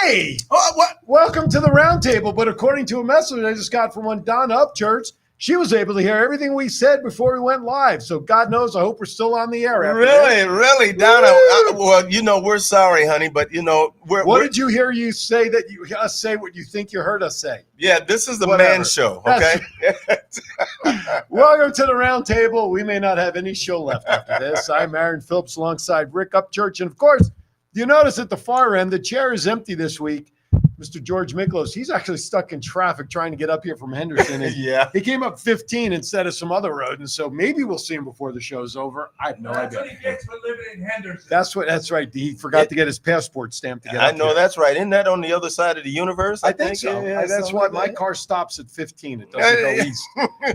Hey! Welcome to the roundtable. But according to a message I just got from one Donna Upchurch, she was able to hear everything we said before we went live. So God knows, I hope we're still on the air. Really, Donna. Well, we're sorry, honey, but what did you hear you say that you say what you think you heard us say? Yeah, this is the man show. Okay. Welcome to the roundtable. We may not have any show left after this. I'm Aaron Phillips alongside Rick Upchurch, and of course, you notice at the far end the chair is empty this week. Mr. George Miklos, he's actually stuck in traffic trying to get up here from Henderson. Yeah. He came up 15 instead of some other road, and so maybe we'll see him before the show's over. I have no idea. That's what he gets for living in Henderson. That's right. He forgot to get his passport stamped to get I up know here. that's right. Isn't that on the other side of the universe? I think so. Yeah, that's why my car stops at 15. It doesn't go east.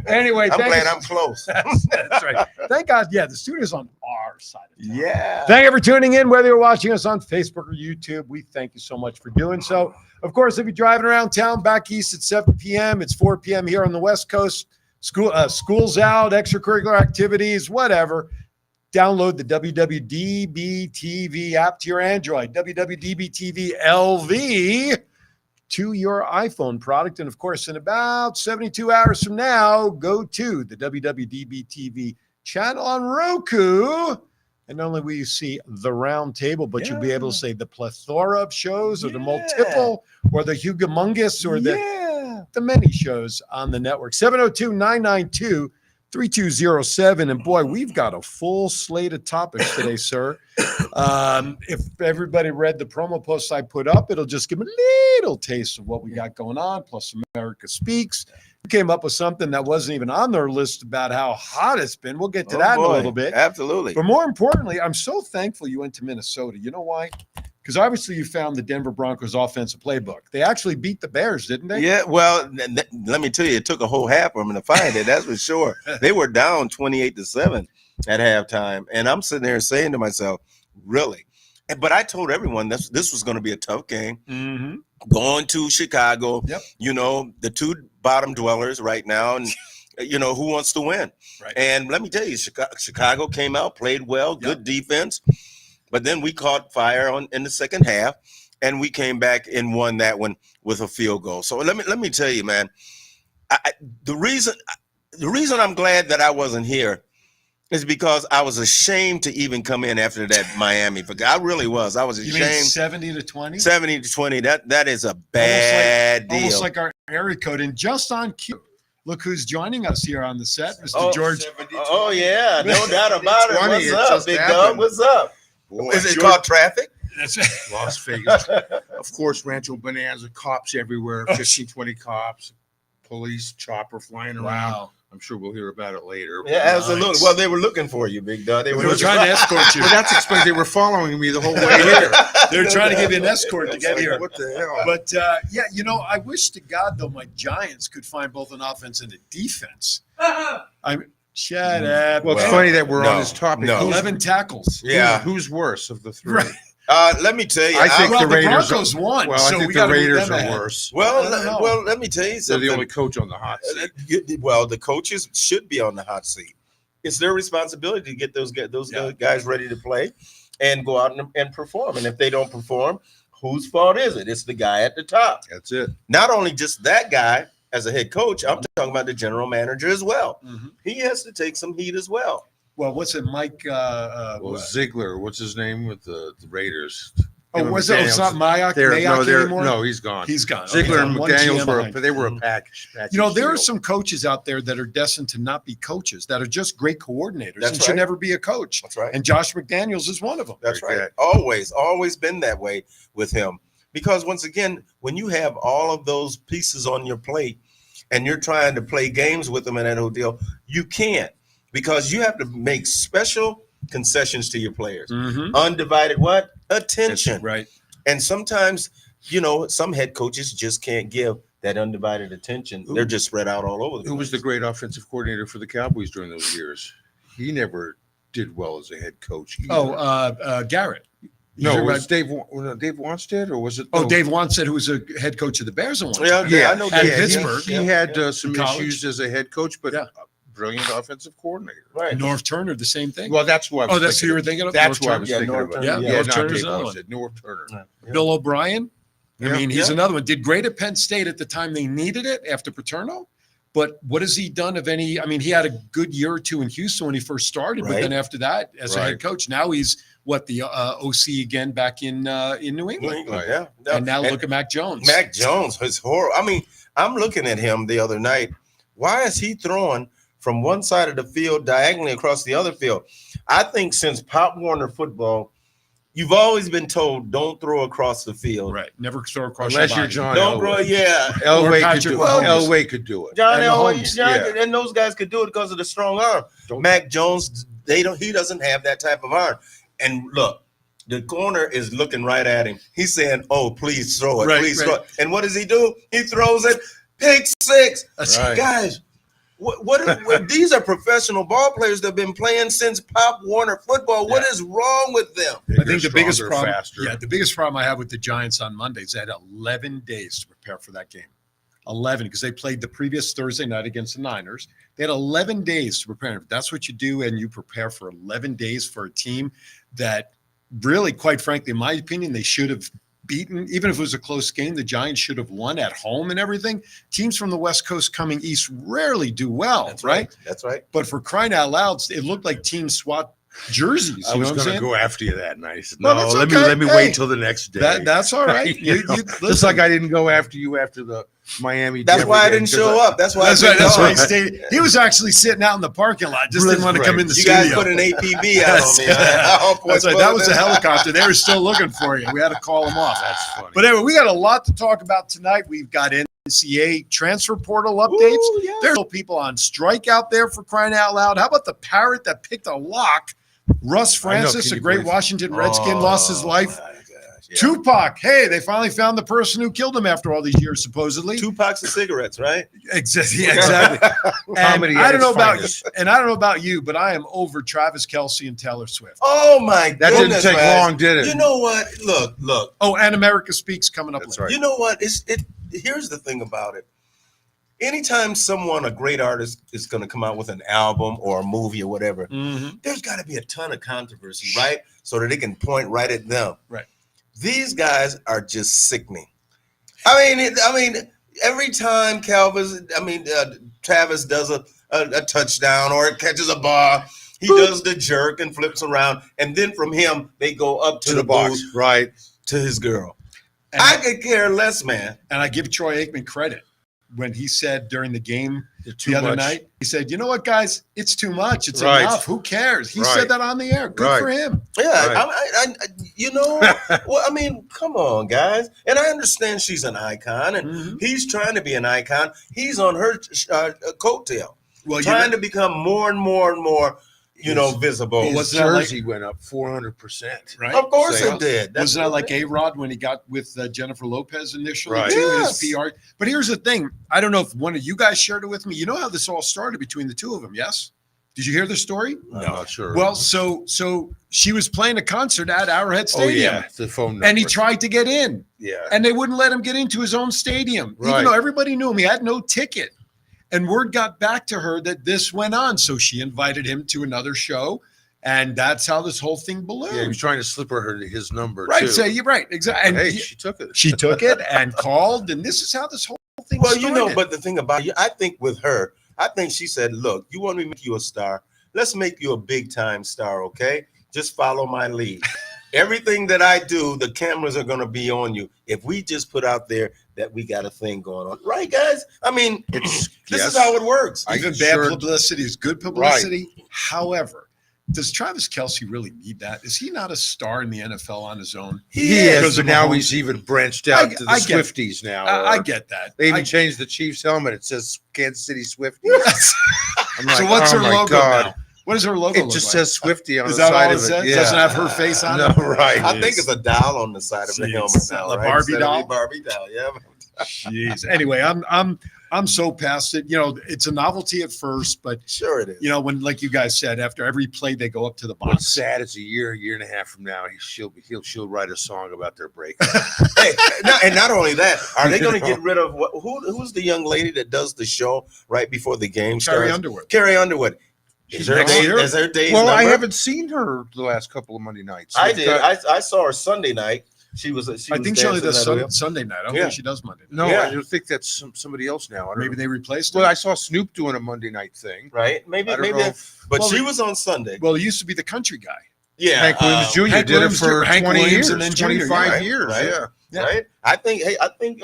Anyway, I'm glad I'm close. That's right. Thank God. Yeah, the studio's on our side of town. Yeah. Thank you for tuning in, whether you're watching us on Facebook or YouTube. We thank you so much for doing so. Of course, if you're driving around town back east at 7 p.m., it's 4 p.m. here on the West Coast. School's out, extracurricular activities, whatever. Download the WWDBTV app to your Android, WWDBTV LV to your iPhone product. And, of course, in about 72 hours from now, go to the WWDBTV channel on Roku. And not only will you see the round table, but you'll be able to say the plethora of shows or the multiple or the humongous or the many shows on the network. 702-992-3207. And boy, we've got a full slate of topics today, sir. If everybody read the promo post I put up, it'll just give a little taste of what we got going on, plus America Speaks. We came up with something that wasn't even on their list about how hot it's been. We'll get to that in a little bit. Absolutely. But more importantly, I'm so thankful you went to Minnesota. You know why? Because obviously you found the Denver Broncos offensive playbook. They actually beat the Bears, didn't they? Yeah, well, let me tell you, it took a whole half of them to find it. That's for sure. They were down 28-7 at halftime. And I'm sitting there saying to myself, really? But I told everyone this was going to be a tough game. Mm-hmm. Going to Chicago, the two bottom dwellers right now, and who wants to win? Right. And let me tell you, Chicago came out, played well, good defense, but then we caught fire in the second half, and we came back and won that one with a field goal. So let me tell you, man, the reason I'm glad that I wasn't here is because I was ashamed to even come in after that Miami. I really was. I was ashamed. You mean 70-20? 70-20. That is a bad deal. Almost like our area code. And just on cue, look who's joining us here on the set, Mr. George. Oh, yeah. No doubt about it. What's up, big dog? What's up? Boy, is it called traffic? Las Vegas. Of course, Rancho Bonanza, cops everywhere, 15, 20 cops, police, chopper flying around. Wow. I'm sure we'll hear about it later. Yeah, absolutely. Nice. Well, they were looking for you, big dog. They were trying to escort you. Well, that's explained. They were following me the whole way here. They were trying to give you an escort to get here. What the hell? But, I wish to God, though, my Giants could find both an offense and a defense. Shut up. Well, it's funny that we're on this topic. 11 tackles. Yeah. Who's worse of the three? Right. Let me tell you. I think the Raiders Broncos won. Well, so I think the Raiders are worse. Well, let me tell you something. They're the only coach on the hot seat. Well, the coaches should be on the hot seat. It's their responsibility to get those guys ready to play and go out and perform. And if they don't perform, whose fault is it? It's the guy at the top. That's it. Not only just that guy as a head coach, I'm talking about the general manager as well. Mm-hmm. He has to take some heat as well. Well, what's it, Mike? Ziegler, what's his name with the Raiders? Was it? It's not Mayock anymore? No, he's gone. He's gone. Ziegler and McDaniels were a package. There are some coaches out there that are destined to not be coaches, that are just great coordinators and should never be a coach. That's right. And Josh McDaniels is one of them. That's right. Always been that way with him. Because once again, when you have all of those pieces on your plate and you're trying to play games with them in that whole deal, you can't. Because you have to make special concessions to your players. Mm-hmm. Undivided what? Attention. That's right. And sometimes, some head coaches just can't give that undivided attention. They're just spread out all over the place. Who was the great offensive coordinator for the Cowboys during those years? He never did well as a head coach either. Garrett. No, it was Dave Wanstead, or was it? Oh, Dave Wanstead, who was a head coach of the Bears at one time. Yeah, I know. At Pittsburgh. He had some issues as a head coach, but brilliant offensive coordinator. Right. North Turner, the same thing. Well, that's what. That's who you were thinking of. That's North what I was Turner? thinking of. Yeah, North Turner's another one. North Turner. Bill O'Brien. I mean, he's another one. Did great at Penn State at the time they needed it after Paterno. But what has he done of any? I mean, he had a good year or two in Houston when he first started, but then after that, as a head coach, now he's the OC again back in New England. And now look at Mac Jones. Mac Jones is horrible. I mean, I'm looking at him the other night. Why is he throwing from one side of the field diagonally across the other field? I think since Pop Warner football, you've always been told don't throw across the field. Right. Never throw across unless your you're body. John Don't throw. Elway. Yeah. Elway could do it. Elway could do it. John And Elway, Mahomes, and those guys could do it because of the strong arm. Mac Jones, he doesn't have that type of arm. And look, the corner is looking right at him. He's saying, "Oh, please throw it, please throw it." And what does he do? He throws it. Pick six. Guys, what these are professional ball players that have been playing since Pop Warner football. What is wrong with them? I think the biggest problem, the biggest problem I have with the Giants on Monday is they had 11 days to prepare for that game. 11, because they played the previous Thursday night against the Niners. They had 11 days to prepare. If that's what you do, and you prepare for 11 days for a team that really, quite frankly, in my opinion, they should have beaten, even if it was a close game, the Giants should have won at home and everything. Teams from the West Coast coming east rarely do well, right? That's right. But for crying out loud, it looked like teams swap jerseys. I was going to go after you that night. I said, Well, no, that's let me okay. wait till the next day. That's all right. Just like I didn't go after you after the Miami. That's why I didn't show up. That's why. That's right. He was actually sitting out in the parking lot. Just didn't want to come in the studio. You guys put an APB out on me. That's right. That was a helicopter. They were still looking for you. We had to call them off. That's funny. But anyway, we got a lot to talk about tonight. We've got NCAA transfer portal updates. There's people on strike out there, for crying out loud. How about the parrot that picked a lock? Russ Francis, a great Washington Redskin, lost his life. Yeah. Tupac, hey, they finally found the person who killed him after all these years, supposedly. 2 packs of cigarettes, right? Exactly. And I don't know about you, but I am over Travis Kelce and Taylor Swift. Oh my God. That didn't take long, did it? You know what? Look. Oh, and America Speaks coming up. That's right. You know what? Here's the thing about it. Anytime a great artist, is going to come out with an album or a movie or whatever, there's got to be a ton of controversy, right? So that they can point right at them. Right. These guys are just sickening. I mean, every time Travis does a touchdown or catches a ball, he does the jerk and flips around, and then from him they go up to the box, booth, right, to his girl. And I could care less, man. And I give Troy Aikman credit when he said during the game the other night, he said, "You know what, guys? It's too much. It's enough. Who cares?" He said that on the air. Good for him. Yeah, well, I mean, come on, guys. And I understand she's an icon, and he's trying to be an icon. He's on her coattail, trying to become more and more and more, visible. His jersey went up 400%. Right? Of course it did. Wasn't that like A-Rod when he got with Jennifer Lopez initially? Right. His PR. But here's the thing. I don't know if one of you guys shared it with me. You know how this all started between the two of them, yes? Did you hear the story? No, not sure. Well, so she was playing a concert at Arrowhead Stadium. Oh, yeah. The phone number. And he tried to get in. Yeah. And they wouldn't let him get into his own stadium. Right. Even though everybody knew him. He had no ticket. And word got back to her that this went on. So she invited him to another show. And that's how this whole thing ballooned. Yeah, he was trying to slip her his number, right, too. so you're right. Exactly. And hey, she took it. She took it and called. And this is how this whole thing started. But the thing about I think with her, I think she said, look, you want me to make you a star? Let's make you a big-time star, okay? Just follow my lead. Everything that I do, the cameras are going to be on you. If we just put out there that we got a thing going on. Right, guys? I mean, this is how it works. Even bad publicity is good publicity. Right. However, does Travis Kelce really need that? Is he not a star in the NFL on his own? He is, but now he's even branched out to the Swifties now. I get that. They even changed the Chiefs helmet. It says Kansas City Swifties. I'm like, so what's her logo now? What does her logo look like? It just says Swifty on the side of it. Yeah. Doesn't have her face on it? No, right. I think it's a doll on the side of the helmet now, a right? Barbie doll? Barbie doll, yeah. Jeez. Anyway, I'm so past it. It's a novelty at first, but sure it is. When, like you guys said, after every play they go up to the box. What's sad is a year and a half from now, she'll write a song about their breakup. And not only that, are they going to get rid of who's the young lady that does the show right before the game starts? Carrie Underwood. Is her day's Well, number? I haven't seen her the last couple of Monday nights. I did. I saw her Sunday night. She was I think she only dancing does that way. Sunday night. I don't Yeah. think she does Monday night. No, Yeah. I don't think that's somebody else now. I don't Maybe know. they replaced her. Well, I saw Snoop doing a Monday night thing. Right? Maybe I don't maybe know. that, but Well, she the- was on Sunday. Well, it used to be the country guy. Yeah. Hank Williams Jr. Hank did Williams it for Jr. Hank 20 Williams years, and then Jr., 25 right, years. right. Yeah. Yeah. Right? I think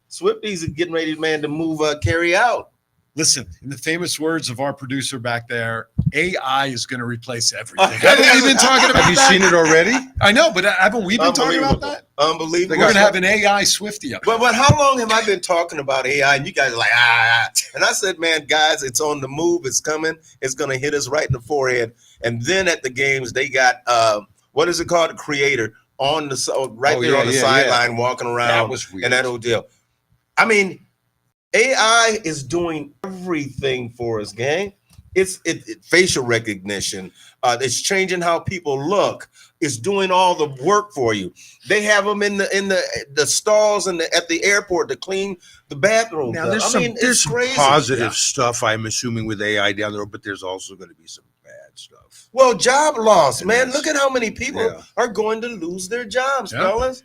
Swifty's getting ready, man, to move Carrie out. Listen, in the famous words of our producer back there, AI is going to replace everything. Okay. Haven't we been talking about Have you that? seen it already? I know, but haven't we been talking about that? Unbelievable. We're going to have an AI Swifty up. But how long have I been talking about AI? And you guys are like, And I said, man, guys, it's on the move. It's coming. It's going to hit us right in the forehead. And then at the games, they got, what is it called? The creator on the there on the sideline walking around. That was weird. And that whole deal. I mean, AI is doing everything for us, gang. It's facial recognition. It's changing how people look. It's doing all the work for you. They have them in the stalls and at the airport to clean the bathroom. Now there's it's some crazy. positive stuff, I'm assuming, with AI down the road, but there's also going to be some bad stuff. Well, job loss, man. Yes. Look at how many people Yeah. are going to lose their jobs, Yeah. fellas.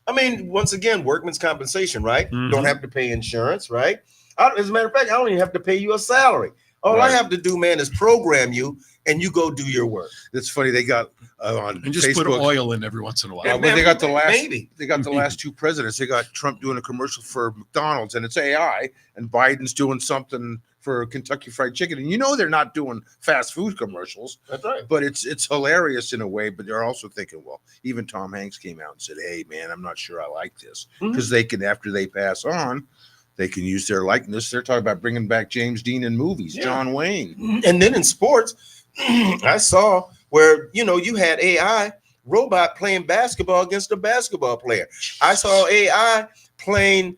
I mean, once again, workman's compensation, right? Mhm. Don't have to pay insurance, right? As a matter of fact, I don't even have to pay you a salary. All I Right. have to do, man, is program you, and you go do your work. It's funny they got on And just Facebook. put oil in every once in a while. Well, they got the last. Maybe. They got the last two presidents. They got Trump doing a commercial for McDonald's, and it's AI, and Biden's doing something for Kentucky Fried Chicken. And you know they're not doing fast food commercials, That's right. but it's hilarious in a way. But they're also thinking, well, even Tom Hanks came out and said, "Hey, man, I'm not sure I like this," because they can, after they pass on, they can use their likeness. They're talking about bringing back James Dean in movies, Yeah. John Wayne. And then in sports, I saw where you had AI robot playing basketball against a basketball player. I saw AI playing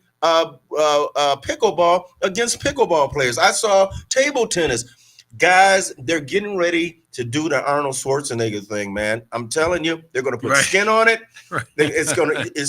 pickleball against pickleball players. I saw table tennis. Guys, they're getting ready to do the Arnold Schwarzenegger thing, man. I'm telling you, they're going to put Right. skin on it. Right. It's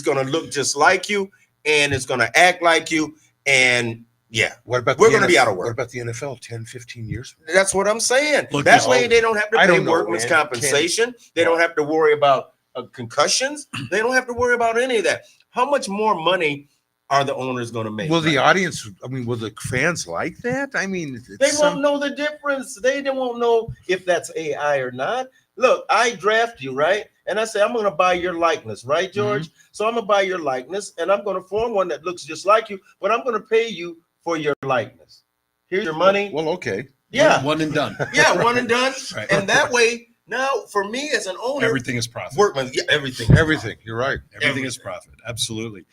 going to look just like you, and it's going to act like you. And yeah, What about We're the gonna be NFL? out of work. What about the NFL 10, 15 years? that's what I'm saying. Look, That this- way they don't have to I pay don't know, workman's man. compensation. They don't have to worry about concussions. They don't have to worry about any of that. How much more money are the owners going to make? Will the audience, I mean, will the fans like that? I mean, it's They some- won't know the difference. They won't know if that's AI or not. Look, I draft you, right? And I say, I'm going to buy your likeness, right, George? So I'm going to buy your likeness, and I'm going to form one that looks just like you, but I'm going to pay you for your likeness. Here's your money. Well, okay. Yeah. One and done. Yeah, one and done. Right. And that way, now for me as an owner, Everything is profit. workman, yeah, everything. Everything. You're right. Everything is profit. Absolutely.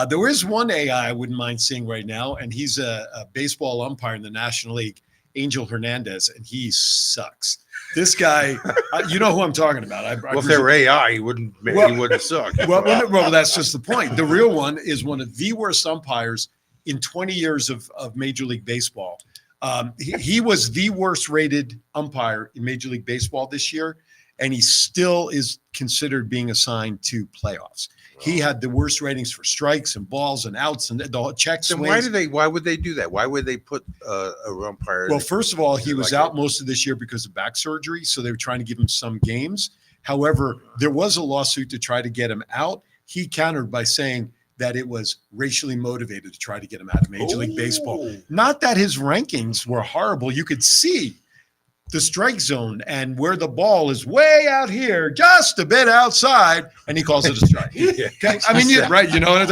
There is one AI I wouldn't mind seeing right now, and he's a baseball umpire in the National League, Angel Hernandez, and he sucks. This guy, you know who I'm talking about. Well, if they were AI, he wouldn't suck. Well, that's just the point. The real one is one of the worst umpires in 20 years of Major League Baseball. He was the worst rated umpire in Major League Baseball this year, and he still is considered being assigned to playoffs. He had the worst ratings for strikes and balls and outs and the check So swings. why would they do that? Why would they put a umpire? Well, first of all, he was Like out most of this year because of back surgery, so they were trying to give him some games. However, there was a lawsuit to try to get him out. He countered by saying that it was racially motivated to try to get him out of Major League Baseball. Not that his rankings were horrible. You could see the strike zone and where the ball is way out here, just a bit outside, and he calls it a strike. Okay? I mean, right? You know,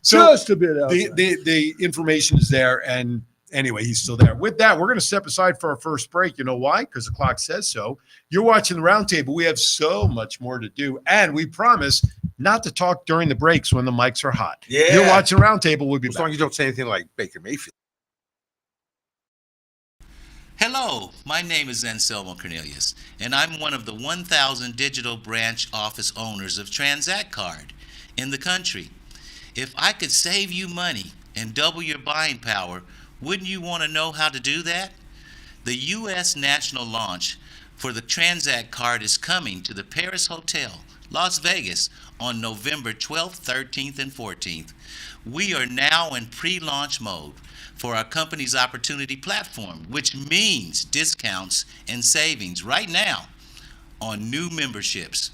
so Just a bit outside. the information is there, and anyway, he's still there. With that, we're going to step aside for our first break. You know why? Because the clock says so. You're watching the Roundtable. We have so much more to do, and we promise not to talk during the breaks when the mics are hot. Yeah. You're watching Roundtable. We'll be As back. long as you don't say anything like Baker Mayfield. Hello, my name is Anselmo Cornelius, and I'm one of the 1,000 digital branch office owners of Transact Card in the country. If I could save you money and double your buying power, wouldn't you want to know how to do that? The U.S. national launch for the Transact Card is coming to the Paris Hotel, Las Vegas, on November 12th, 13th, and 14th. We are now in pre-launch mode for our company's opportunity platform, which means discounts and savings right now on new memberships.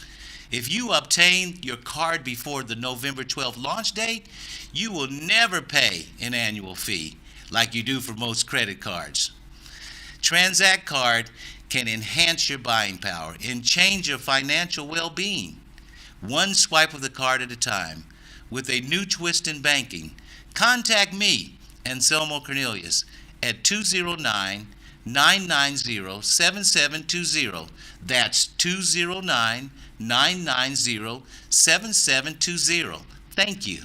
If you obtain your card before the November 12th launch date, you will never pay an annual fee like you do for most credit cards. Transact Card can enhance your buying power and change your financial well-being. One swipe of the card at a time. With a new twist in banking, contact me, Anselmo Cornelius, at 209-990-7720. That's 209-990-7720. Thank you.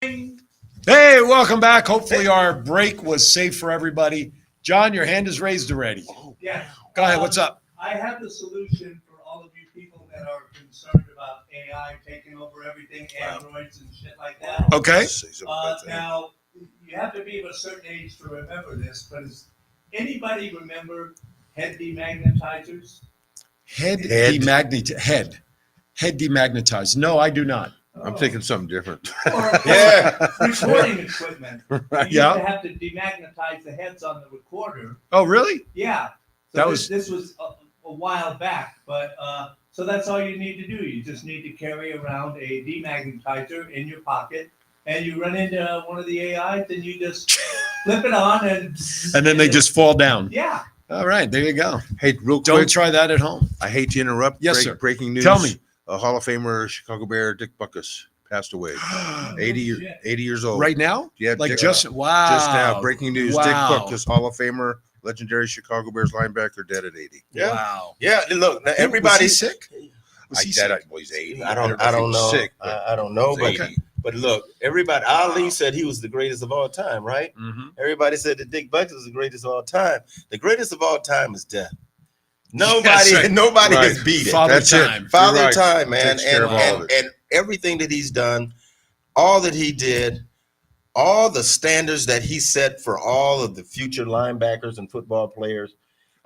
Hey, welcome back. Hopefully our break was safe for everybody. John, your hand is raised already. Yeah. Go ahead. What's up? I have the solution for all of you people that are concerned about AI taking over everything, androids and shit like that. Okay. Now, you have to be of a certain age to remember this, but does anybody remember head demagnetizers? Head demagnetized. No, I do not. I'm thinking something different. Or Yeah. recording equipment. You used Yeah. to have to demagnetize the heads on the recorder. Oh, really? Yeah. So That this was a while back, but so that's all you need to do. You just need to carry around a demagnetizer in your pocket, and you run into one of the AIs, and you just flip it on, and then they just fall down. yeah. All right, there you go. Hey, real Don't quick, try that at home. I hate to interrupt. Yes, sir. Breaking news. Tell me. A Hall of Famer, Chicago Bear, Dick Butkus, passed away. 80 years old. Right now? Yeah, Like Dick, wow. just now. Breaking news. Wow. Dick Butkus, Hall of Famer, legendary Chicago Bears linebacker, dead at 80. Yeah. Wow. Yeah, look, now Was everybody he sick? Was he sick? Well, he's 80. I don't if he was know. Sick, but I don't know, but Okay. but look, everybody. Ali said he was the greatest of all time, right? Mhm. Everybody said that Dick Bucks was the greatest of all time. The greatest of all time is death. Nobody, That's right. nobody Right. has beat it. Father That's it. time. Father You're right. time, man, Takes care of all of it. and everything that he's done, all that he did, all the standards that he set for all of the future linebackers and football players.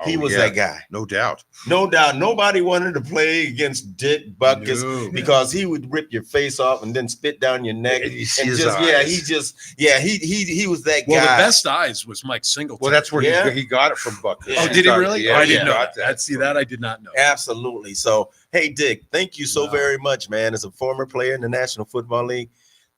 He Oh, was yeah. that guy. No doubt. No doubt. Nobody wanted to play against Dick Butkus No. because he would rip your face off and then spit down your neck. And you see And his just, eyes. he was that Well, guy. the best eyes was Mike Singleton. Well, that's where Yeah. he got it from Butkus. Yeah. Oh, did he really? Yeah, I he didn't know got that. See, that I did not know. Absolutely. So, hey, Dick, thank you so Wow. very much, man. As a former player in the National Football League,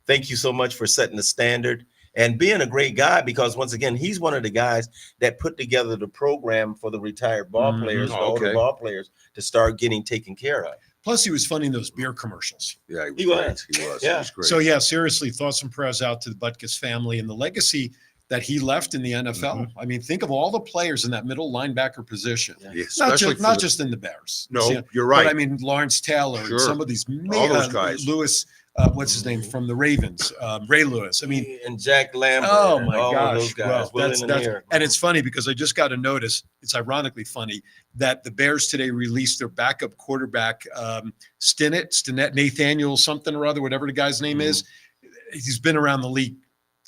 thank you so much for setting the standard and being a great guy, because once again, he's one of the guys that put together the program for the retired ball Mhm. players, the Oh, older okay. ball players, to start getting taken care of. Plus, he was funny in those beer commercials. Yeah, He great. was. He was. Yeah. He was great. So, yeah, seriously, thoughts and prayers out to the Butkus family and the legacy that he left in the NFL. Mhm. I mean, think of all the players in that middle linebacker position. Yeah. Yeah, Not especially just, for not the- just in the Bears. No, See, you're right. But I mean, Lawrence Taylor Sure. and some of these All those guys. Lewis, what's his name from the Ravens? Ray Lewis. I mean, and Jack Lambert. oh and my all gosh, of those guys. well, Willie that's Lanier. and it's funny because I just got a notice. It's ironically funny that the Bears today released their backup quarterback, Stinnett, Nathaniel something or other, whatever the guy's name is. He's been around the league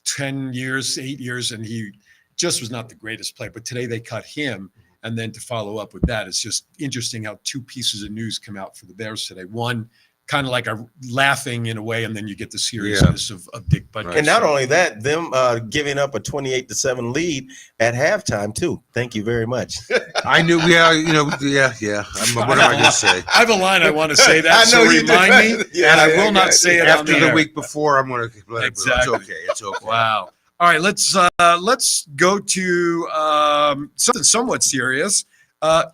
10 years, 8 years, and he just was not the greatest player. But today they cut him. And then to follow up with that, it's just interesting how two pieces of news come out for the Bears today. One, kind of like a laughing in a way, and then you get the seriousness of Dick Butkus. Right. And not only that, them giving up a 28-7 lead at halftime too. Thank you very much. I knew. Yeah, yeah. What am I going to say? I have a line I want to say that, I so know you remind did. me, Yeah, and I yeah, will not right. say it on After the the air. week before, I'm going to let it go. Exactly. It's okay. It's okay. Wow. All right, let's go to something somewhat serious.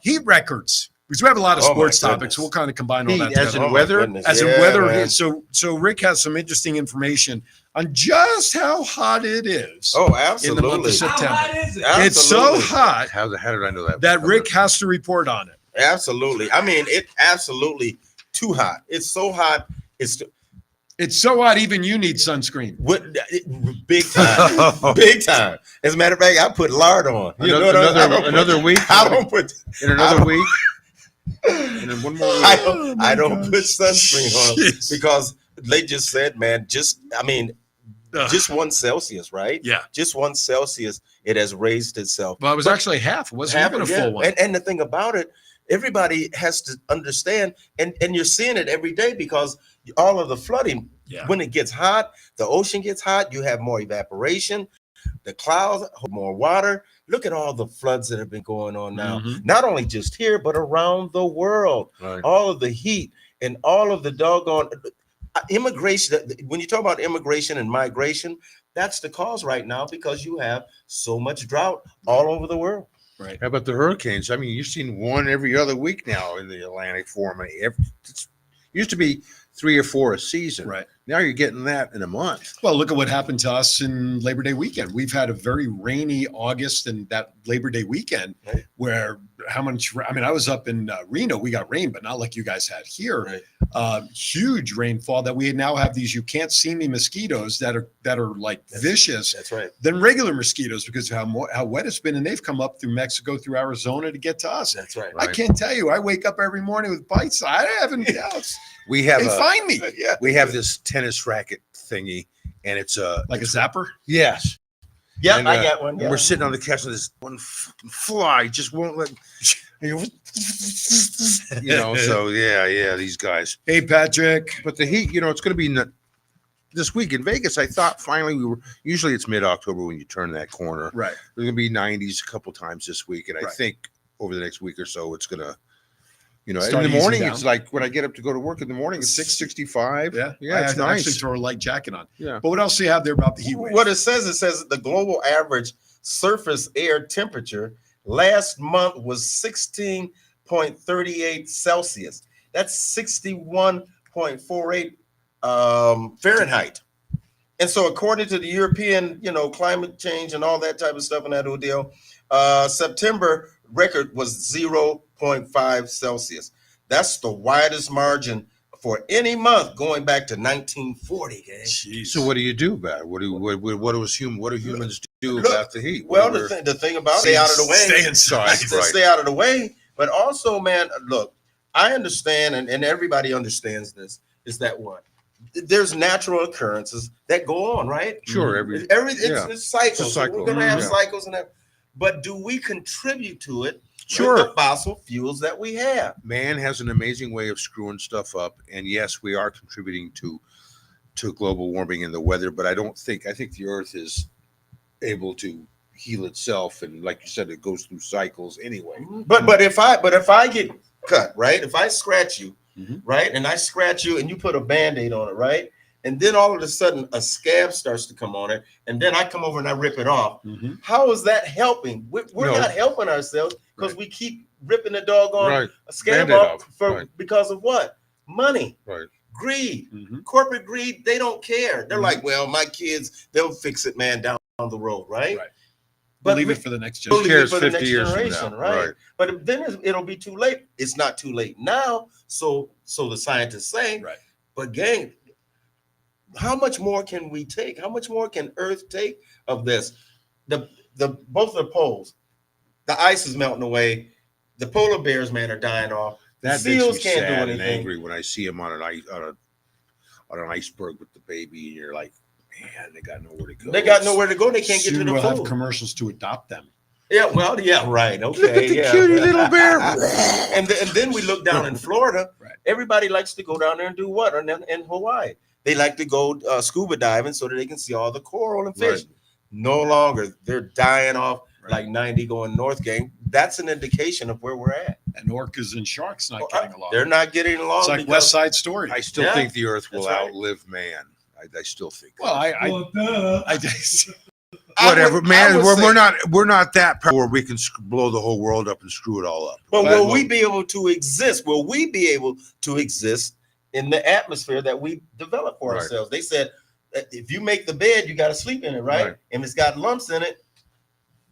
Heat records, because we have a lot of Oh, my sports topics. goodness. We'll kind of combine all Heat, that as together. in weather? As in Yeah, weather. man. So Rick has some interesting information on just how hot it is. Oh, in the month absolutely. of September. How hot is it? It's so Absolutely. hot How did I know that? that Rick has to report on it. Absolutely. I mean, it absolutely too hot. It's so hot. It's so hot, even you need sunscreen. Big time. Big time. As a matter of fact, I put lard on. You know what I mean? I don't put- another week. I don't put. In another week. And then one more week. I don't put sunscreen on Jeez. because they just said, man, just 1 Celsius, right? Yeah. Just 1 Celsius, it has raised itself. Well, it was actually half. It wasn't even a Yeah. full one. And the thing about it, everybody has to understand, and you're seeing it every day because all of the flooding, Yeah. when it gets hot, the ocean gets hot, you have more evaporation, the clouds hold more water, Look at all the floods that have been going on now, Mhm. not only just here, but around the world. Right. All of the heat and all of the doggone immigration. When you talk about immigration and migration, that's the cause right now because you have so much drought all over the world. Right. How about the hurricanes? I mean, you're seeing one every other week now in the Atlantic Forum. It used to be 3 or 4 a season. Right. Now you're getting that in a month. Well, look at what happened to us in Labor Day weekend. We've had a very rainy August and that Labor Day weekend Right. where how much, I mean, I was up in Reno, we got rain, but not like you guys had here. Right. Huge rainfall that we now have these, you can't see me mosquitoes that are like vicious That's right. than regular mosquitoes because of how wet it's been. And they've come up through Mexico, through Arizona to get to us. That's right. I can't tell you, I wake up every morning with bites. I haven't, We have they find me we have this tennis racket thingy, and it's like a zapper. yes. Yeah, And, I got one. And Yeah. we're sitting on the couch and this one fucking fly just won't let so yeah, these guys. Hey, Patrick. But the heat, it's going to be this week in Vegas. I thought finally usually it's mid-October when you turn that corner. Right. There's going to be 90s a couple times this week. And I Right. think over the next week or so, it's going to, Start in the easing morning, down. it's like when I get up to go to work in the morning, it's 665. Yeah. Yeah, I it's had to actually nice. throw a light jacket on. Yeah. But what else do you have there about the heat wave? What it says the global average surface air temperature last month was 16.38 Celsius. That's 61.48 Fahrenheit. And so according to the European, climate change and all that type of stuff and that whole deal, September record was 0.5 Celsius. That's the widest margin for any month going back to 1940. Gang. So what do you do about it? What do humans do Look, about the heat? Well, the thing about it, stay out of the way. Stay inside. Stay out of the way. But also, man, look, I understand, and everybody understands this, is that what? There's natural occurrences that go on, right? Sure, It's cycles. It's a cycle. We're gonna have Yeah. cycles and that. But do we contribute to it Sure. with the fossil fuels that we have? Man has an amazing way of screwing stuff up, and yes, we are contributing to global warming and the weather. But I think the Earth is able to heal itself, and like you said, it goes through cycles anyway. But if I get cut, right? If I scratch you, Mhm. right, and I scratch you, and you put a Band-Aid on it, right, and then all of a sudden a scab starts to come on it, and then I come over and I rip it off. Mhm. How is that helping? We're No. not helping ourselves because Right. we keep ripping the doggone Right. scab Band-Aid off off. because of what? Money, Right. greed, Mhm. corporate greed. They don't care. They're Mhm. like, well, my kids, they'll fix it, man, down the road, right? Right. But Leave we- it for the next We'll Who generation. leave it cares for the 50 next years from generation, now? right? But then it'll be too late. It's not too late now, so the scientists say. Right. But gang, how much more can we take? How much more can Earth take of this? The both of the poles, the ice is melting away. The polar bears, man, are dying off. That Seals makes me can't do sad and anything. angry when I see them on an iceberg with the baby, and you're like, man, they got nowhere to go. They got nowhere to go. They can't get to Soon the we'll have food. commercials to adopt them. Yeah, well, yeah, right. Okay, Look at the yeah. cutie little bear. and then we look down in Florida. Right. Everybody likes to go down there and do what? And then in Hawaii, they like to go scuba diving so that they can see all the coral and fish. Right. No longer, they're dying off Right. like 90 going north. Gang, that's an indication of where we're at. And orcas and sharks not getting along. They're not getting along. It's like because- West Side Story. I still Yeah, think the Earth will that's right. outlive man. I still think. Well, I I Whatever, would- man. I would say- We're not that powerful where we can blow the whole world up and screw it all up. But That will won't- we be able to exist? Will we be able to exist in the atmosphere that we develop for Right. ourselves? They said that if you make the bed, you got to sleep in it, right? Right. And it's got lumps in it.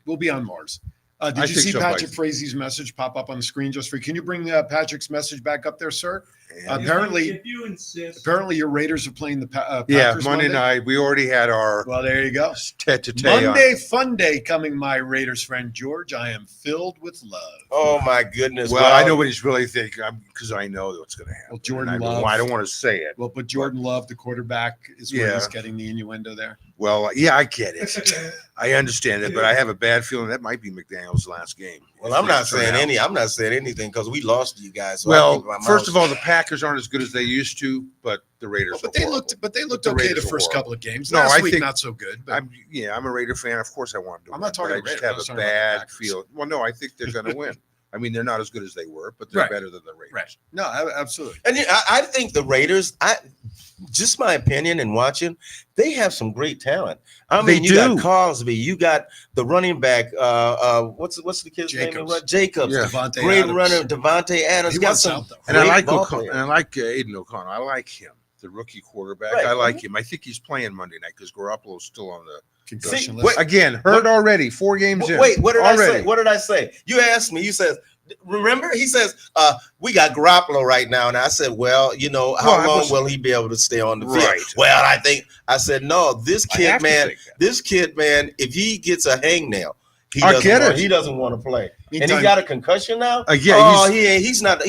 We'll be on Mars. I Did you think see so, Patrick Mike. Frazie's message pop up on the screen just for you? Can you bring Patrick's message back up there, sir? And- Apparently- if you insist. Apparently, your Raiders are playing the yeah, Packers Monday night we already had our Well, there you go. tete-a-tete. Monday fun day coming, my Raiders friend George. I am filled with love. Oh my goodness! Well, I know what he's really thinking because I know what's going to happen. Well, Jordan And Love- I don't want to say it. Well, but Jordan Love, the quarterback, is where Yeah. he's getting the innuendo there. Well, yeah, I get it. I understand it, but I have a bad feeling that might be McDaniel's last game. Well, I'm not saying Turn out. I'm not saying anything because we lost to you guys. So I Well, keep my first mouth of all, the shut. Packers aren't as good as they used to, but the Raiders. But were they horrible. looked The okay Raiders the were first horrible. couple of games. No, Last I week think- not so good. But I'm a Raider fan. Of course, I want them to I'm win. not talking but I Raiders, just I have was a talking about the bad Packers. feel. Well, no, I think they're going to win. I mean, they're not as good as they were, but they're Right. better than the Raiders. right. No, absolutely. And I think the Raiders, just my opinion and watching, they have some great talent. I They mean, you got do. Cosby, you got the running back. What's the kid's Jacobs. name? Jacobs. Yeah. Devontae Great Adams. runner, Devontae Adams. He got wants some out, though. And I great like ball O'Connor, players. and I like Aiden O'Connor. I like him, the rookie quarterback. Right. I like him. I think he's playing Monday night because Garoppolo's still on the Concussion See, list. again hurt already. 4 games in. Wait, what did I say? Already. What did I say? You asked me. You said, remember? He says, we got Garoppolo right now. And I said, well, how long will he be able to stay on the field? Right. Well, I said, no, this I kid, have to man, think that. if he gets a hangnail, I get it. he doesn't want to play. And Meantime- he got a concussion now? Yeah, he's not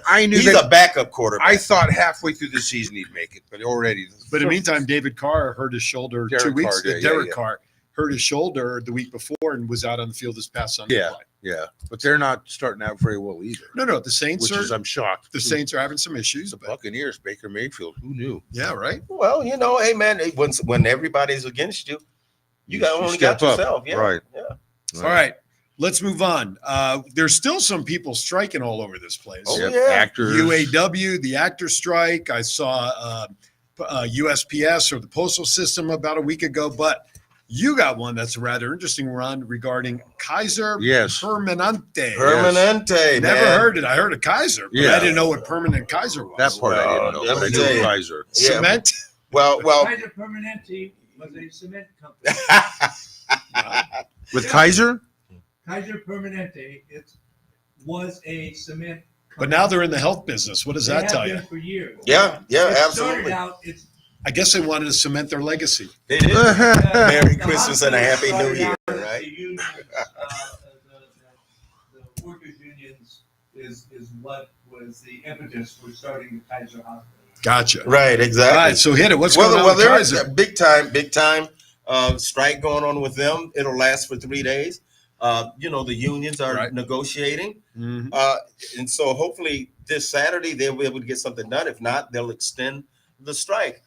I knew he's that. a backup quarterback. I thought halfway through the season he'd make it, but already. But in the meantime, David Carr hurt his shoulder Derek 2 weeks. Carr did, Derek yeah. Carr hurt his shoulder the week before and was out on the field this past Sunday. Yeah. Yeah, but they're not starting out very well either. No. The Saints Which is, are. I'm shocked. The Saints are having some issues. The But Buccaneers, Baker Mayfield. Who knew? yeah, right. Well, hey, man, when everybody's against you, you only got step up. yourself. Yeah. Right. Yeah. All right. Let's move on. There's still some people striking all over this place. Oh, Yep, yeah. actors. UAW, the actor strike. I saw USPS or the postal system about a week ago, but you got one that's a rather interesting one regarding Kaiser Yes. Permanente. Permanente, Never man. heard it. I heard of Kaiser, but Yeah. I didn't know what Permanent Kaiser was. That part I Well, didn't know. let But I me tell knew you. Kaiser. Yeah. Cement. Well, Kaiser Permanente was a cement company. With Kaiser? Kaiser Permanente, it was a cement company. But now they're in the health business. What does They that have tell been you? for years. yeah, It started absolutely. out, it's I guess they wanted to cement their legacy. They did. Merry Christmas and a Happy New Year, The right? unions, the workers' unions is what was the impetus for starting the Kaiser Hospital. Gotcha. Right, All exactly. right. So hit it. What's going on with there's Kaiser? a big time strike going on with them. It'll last for 3 days. The unions are Right. negotiating. Mhm. And so hopefully this Saturday they'll be able to get something done. If not, they'll extend the strike.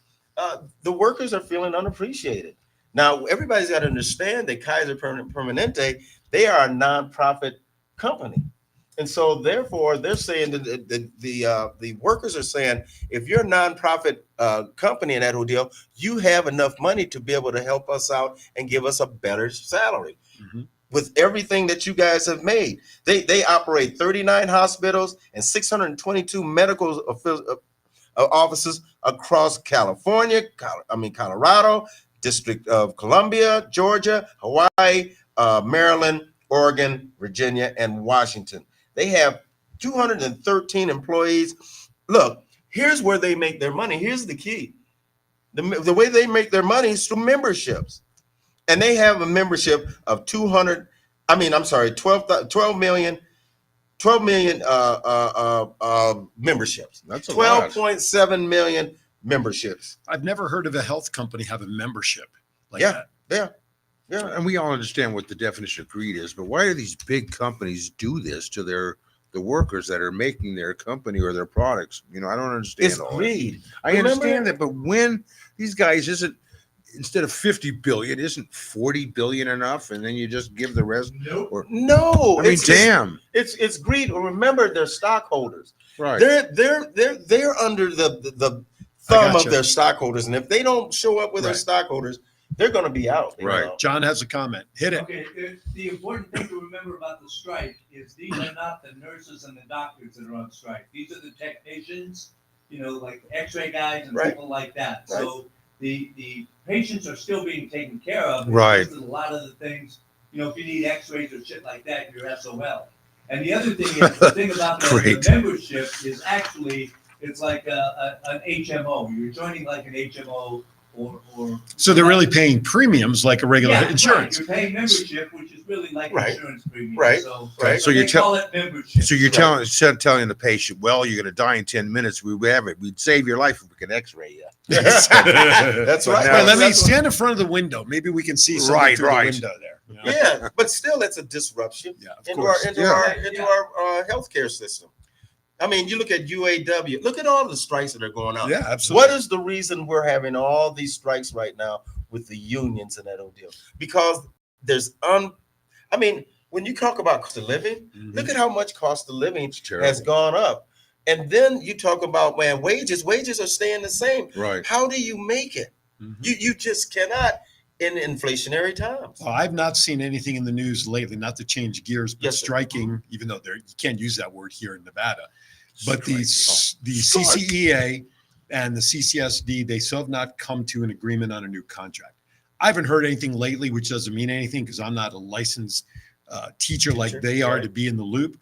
The workers are feeling unappreciated. Now, everybody's got to understand that Kaiser Permanente, they are a nonprofit company. And so therefore they're saying that the workers are saying, if you're a nonprofit company in that whole deal, you have enough money to be able to help us out and give us a better salary. Mhm. With everything that you guys have made. They operate 39 hospitals and 622 medical offices across California, Colorado, District of Columbia, Georgia, Hawaii, Maryland, Oregon, Virginia, and Washington. They have 213 employees. Look, here's where they make their money. Here's the key. The way they make their money is through memberships. And they have a membership of 12 million memberships. That's a lot. 12.7 million memberships. I've never heard of a health company have a membership like Yeah. that. Yeah. And we all understand what the definition of greed is, but why do these big companies do this to the workers that are making their company or their products? I don't understand It's all that. greed. I Remember- understand that, but when these guys instead of 50 billion, isn't 40 billion enough? And then you just give the rest. Nope. Or No, I mean, it's damn. It's greed. Remember, they're stockholders. Right. They're under the thumb of gotcha. their stockholders, and if they don't show up with their Right. stockholders, they're going to be out. Right. John has a comment. Hit it. Okay, the important thing to remember about the strike is these are not the nurses and the doctors that are on strike. These are the technicians, like X-ray guys and Right. people like that. Right. So the patients are still being taken care of. It's Right. just that a lot of the things, if you need X-rays or shit like that, you're SOL. And the other thing is, the thing about the Great. membership is actually, it's like an HMO. You're joining like an HMO or So they're really paying premiums like a regular yeah, insurance. Right. You're paying membership, which is really like Right. insurance premium. Right. So, Right. So they you're call it membership. So you're Right. telling instead of telling the patient, well, you're going to die in 10 minutes. We'd save your life if we could X-ray you. That's But right. now- Well, let me That's what- stand in front of the window. Maybe we can see something Right, through right. the window there. Yeah, but still, it's a disruption Yeah, of into course. our Yeah. healthcare system. I mean, you look at UAW. Look at all the strikes that are going on. Yeah, absolutely. What is the reason we're having all these strikes right now with the unions and that old deal? Because there's I mean, when you talk about cost of living, look at how much cost of living has gone up. And then you talk about, man, wages are staying the same. Right. How do you make it? You just cannot in inflationary times. Well, I've not seen anything in the news lately, not to change gears, but Yes, sir. striking, even though you can't use that word here in Nevada. But the Strike. CCEA and the CCSD, they still have not come to an agreement on a new contract. I haven't heard anything lately, which doesn't mean anything because I'm not a licensed teacher like they are to be in the loop.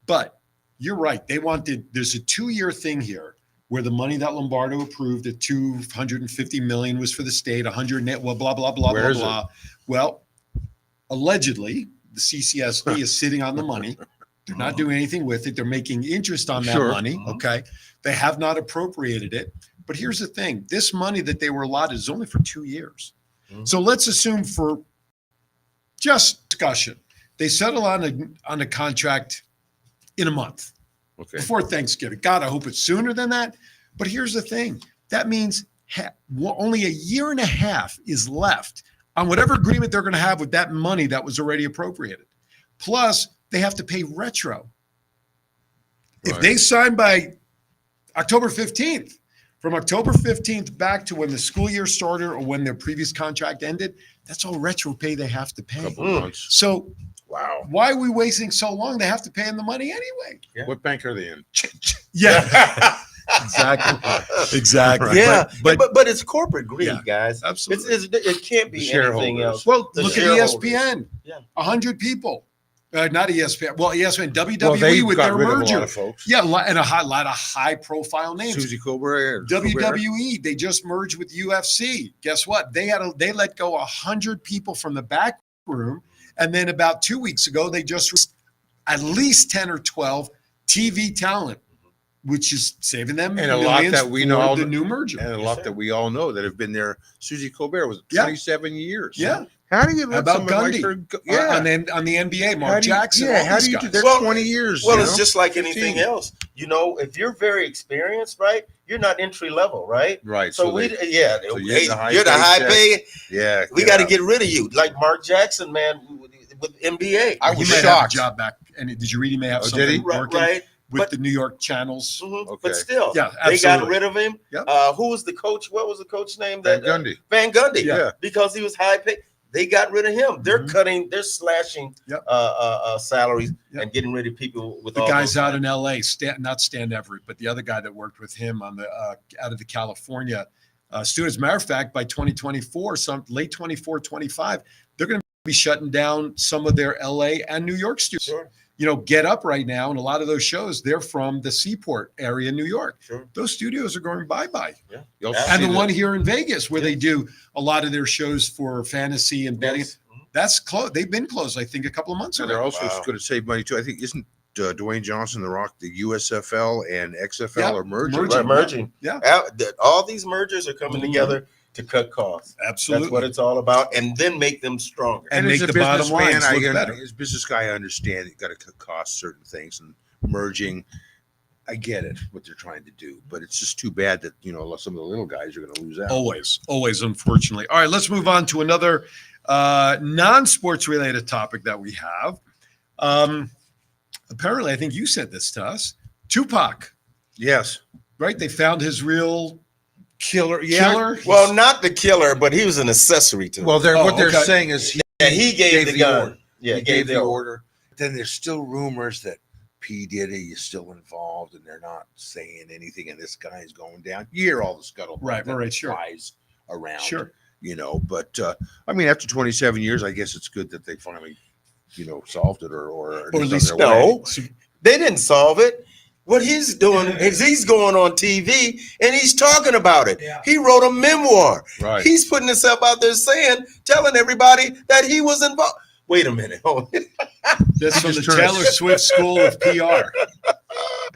But you're right. There's a 2-year thing here where the money that Lombardo approved at $250 million was for the state, 100 net, well, blah, blah, blah, Where blah, is it? blah. Well, allegedly, the CCSD is sitting on the money. They're not doing anything with it. They're making interest on that money. Okay. They have not appropriated it. But here's the thing. This money that they were allotted is only for 2 years. So let's assume for just discussion, they settle on a contract in a month before Thanksgiving. God, I hope it's sooner than that. But here's the thing. That means only a year and a half is left on whatever agreement they're going to have with that money that was already appropriated. Plus, they have to pay retro. If they sign by October 15th, from October 15th back to when the school year started or when their previous contract ended, that's all retro pay they have to pay. Couple months. So Wow. why are we wasting so long? They have to pay in the money anyway. What bank are they in? Yeah. Exactly. Yeah, But but it's corporate greed, guys. absolutely. It can't be anything else. Well, The look at shareholders. ESPN. Yeah. 100 people. Not ESPN. Well, ESPN, WWE Well, they with got their rid of a merger. lot of folks. Yeah, and a lot of high-profile names. Susie Colbert. WWE, they just merged with UFC. Guess what? They let go 100 people from the back room, and then about 2 weeks ago, they just released at least 10 or 12 TV talent, which is saving them And a lot millions that we for know, the new merger. and a lot that we all know that have been there. Susie Colbert was 27 years. Yeah. How do you How let about someone like Gundy? her go? Yeah. On the NBA, Mark Jackson. Yeah. all How these do you do guys. that? Well, 20 years. Well, you it's know? just like 15. anything else. You know, if you're very experienced, right, you're not entry level, right? Right. So, so you're the the high high paycheck. pay. Yeah. We got to get rid of you, like Mark Jackson, man, with NBA. I He was may have a shocked. job back. And did you read he may have Oh, did something he? working Right. with But- the New York channels? Mhm. Okay. But still, Yeah, they got absolutely. rid of him. Yep. Who was the coach? What was the coach name? Van Gundy. Van Gundy. Yeah. Because he was high paid. They got rid of him. They're Mhm. they're slashing Yep. salaries Yep. and getting rid of people with The all guys those out guys. in LA, not Stan Everett, but the other guy that worked with him on the out of the California students. Matter of fact, by 2024, late 24, 25, they're going to be shutting down some of their LA and New York studios. Sure. You know, Get Up right now, and a lot of those shows, they're from the Seaport area in New York. Sure. Those studios are going bye-bye. You'll And And see the that- one here in Vegas where they do a lot of their shows for fantasy and betting, Yes. that's closed. They've been closed, I think, a couple of months So ago. they're also Wow. going to save money too. I think isn't Dwayne Johnson, The Rock, the USFL and XFL Yeah, are merging. merging. Right, merging. Yeah. All these mergers are coming Mhm. together to cut costs. Absolutely. That's what it's all about, and then make them stronger. And as make a the bottom businessman, lines look I better. as a business guy, I understand you got to cut costs, certain things, and merging. I get it, what they're trying to do, but it's just too bad that some of the little guys are going to lose out. Always, unfortunately. All right, let's move on to another non-sports related topic that we have. Apparently, I think you said this to us. Tupac, Yes. right? They found his real Killer. killer. Well, not the killer, but he was an accessory to it. Well, what they're okay. saying is he gave the gun. order. Yeah, He gave the order. Then there's still rumors that P. Diddy is still involved, and they're not saying anything. And this guy is going down. You hear all the scuttlebutt Right, that right, sure. flies around. Sure. But I mean, after 27 years, I guess it's good that they finally, solved it or at it's least on their way. No, they didn't solve it. What he's doing is he's going on TV and he's talking about it. Yeah. He wrote a memoir. Right. He's putting himself out there telling everybody that he was involved. Wait a minute. Hold on. That's from the just turned- Taylor Swift School of PR.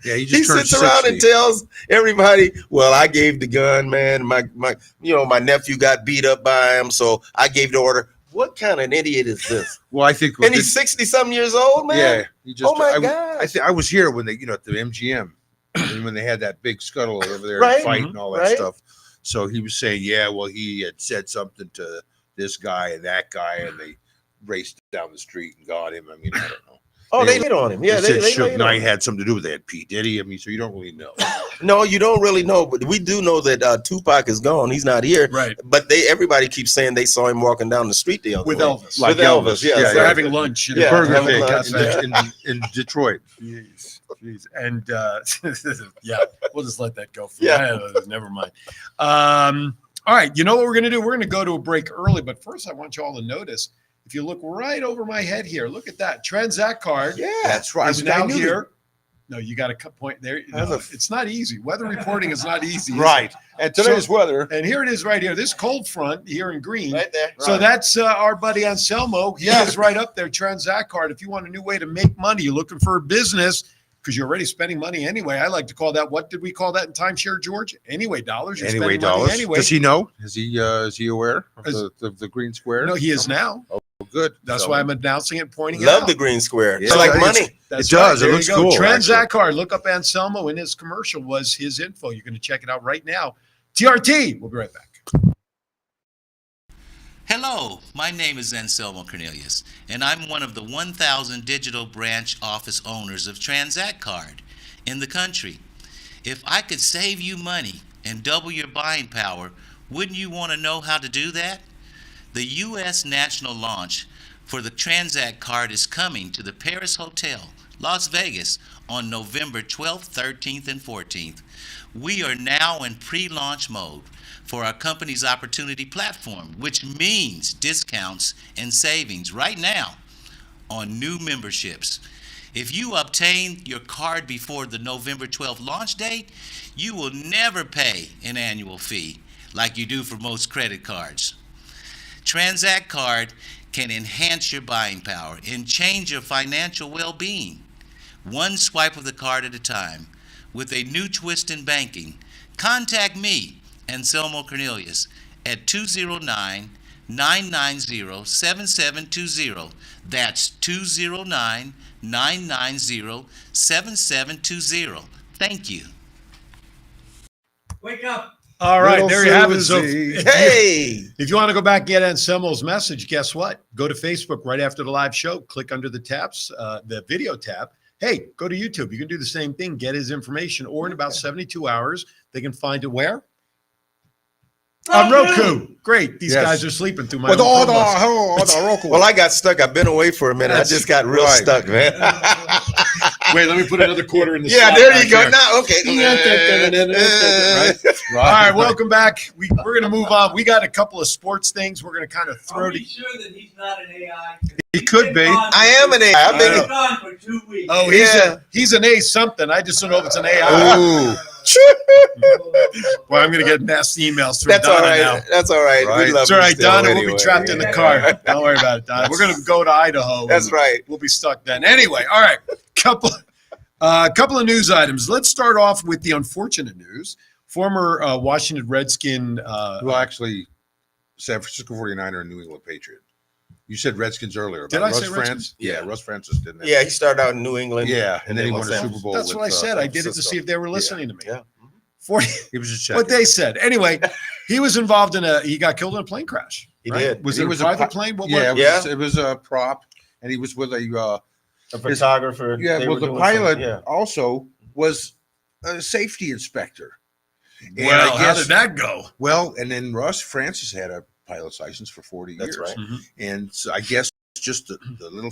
Yeah, he He just turned sits around 60. and tells everybody, "Well, I gave the gun, man. My nephew got beat up by him, so I gave the order." What kind of an idiot is this? Well, I think And he's 60-something years old, man. yeah. He just, Oh my I, God. I was here when they, at the MGM and when they had that big scuttle over there, Right. fight and all that Right. stuff. So he was saying, yeah, well, he had said something to this guy and that guy, and they raced down the street and got him. I mean, I don't know. Oh, they laid on him. Yeah, they said they Suge laid on Knight him. had something to do with that. P. Diddy. I mean, so you don't really know. No, you don't really know, but we do know that Tupac is gone. He's not here. Right. But everybody keeps saying they saw him walking down the street the other With way. Elvis. Like With Elvis, yeah. They're yeah. having lunch. Yeah, Burger having King lunch, in Detroit. Jeez. And yeah, we'll just let that go. Yeah. Never mind. All right. You know what we're going to do? We're going to go to a break early. But first, I want you all to notice, if you look right over my head here, look at that. Transact card Yeah. That's right. is now here. No, you got a point there. No, it's not easy. Weather reporting is not easy. is it? Right. And today's weather. And here it is right here. This cold front here in green. Right there. So that's our buddy Anselmo. He is right up there, Transact card. If you want a new way to make money, you're looking for a business because you're already spending money anyway. I like to call that, what did we call that in timeshare, George? Anyway dollars. You're Anyway, spending money dollars. anyway. Does he know? Is he aware of the green square? No, he is now. Oh, good. That's So- why I'm announcing it, pointing it Love out. the green square. Yeah. It's like It's- money. That's It does. Right. It There looks you go. cool, Transact actually. card. Look up Anselmo. In his commercial was his info. You're going to check it out right now. TRT. We'll be right back. Hello, my name is Anselmo Cornelius, and I'm one of the 1,000 digital branch office owners of Transact Card in the country. If I could save you money and double your buying power, wouldn't you want to know how to do that? The U.S. national launch for the Transact Card is coming to the Paris Hotel, Las Vegas, on November 12th, 13th, and 14th. We are now in pre-launch mode for our company's opportunity platform, which means discounts and savings right now on new memberships. If you obtain your card before the November 12th launch date, you will never pay an annual fee like you do for most credit cards. Transact Card can enhance your buying power and change your financial well-being. One swipe of the card at a time. With a new twist in banking, contact me, Anselmo Cornelius, at 209-990-7720. That's 209-990-7720. Thank you. Wake up. All right. Little There you have it. So Susie. Hey. if you want to go back and get Anselmo's message, guess what? Go to Facebook right after the live show. Click under the tabs, the video tab. Hey, go to YouTube. You can do the same thing. Get his information. Or in about 72 hours, they can find it where? On Roku. Great. These Yes. guys are sleeping through my With own all promos. the Roku. Well, I got stuck. I've been away for a minute. I That's just got real right. stuck, man. Wait, let me put another quarter in the Yeah, slot there back you go. here. Now, okay. All right, welcome back. We're going to move on. We got a couple of sports things we're going to kind of Are throw we to. sure that he's not an AI? He could be. I am an AI. I've I been. know. He's gone for 2 weeks. Oh, he's an A something. I just don't know if it's an AI. Ooh. Well, I'm going to get nasty emails from That's all Donna right. now. That's all right. Right. We love It's all you right, still Donna. We'll anyway. be trapped in the car. Don't worry about it, Donna. We're going to go to Idaho. That's and right. We'll be stuck then. Anyway, all right. Couple of news items. Let's start off with the unfortunate news. Former Washington Redskin. Well, actually, San Francisco 49er and New England Patriot. You said Redskins earlier. Did about I Russ say Redskins? Francis? Yeah, Russ Francis didn't. Yeah, he started out in New England. Yeah, and then he won went the San Super Bowl. That's with, what I said. I did it to Francisco. see if they were listening to me. Yeah. 40, He was just checking. what they said. Anyway, he was involved he got killed in a plane crash. He right? did. Was He it was a a private pi- plane? What Yeah, was Yeah. it was a prop, and he was with a. A photographer. Yeah, They well, were the doing pilot some- yeah. also was a safety inspector. And Well, I how guess- did that go? Well, and then Russ Francis had a pilot's license for 40 That's years. right. And so I guess just the little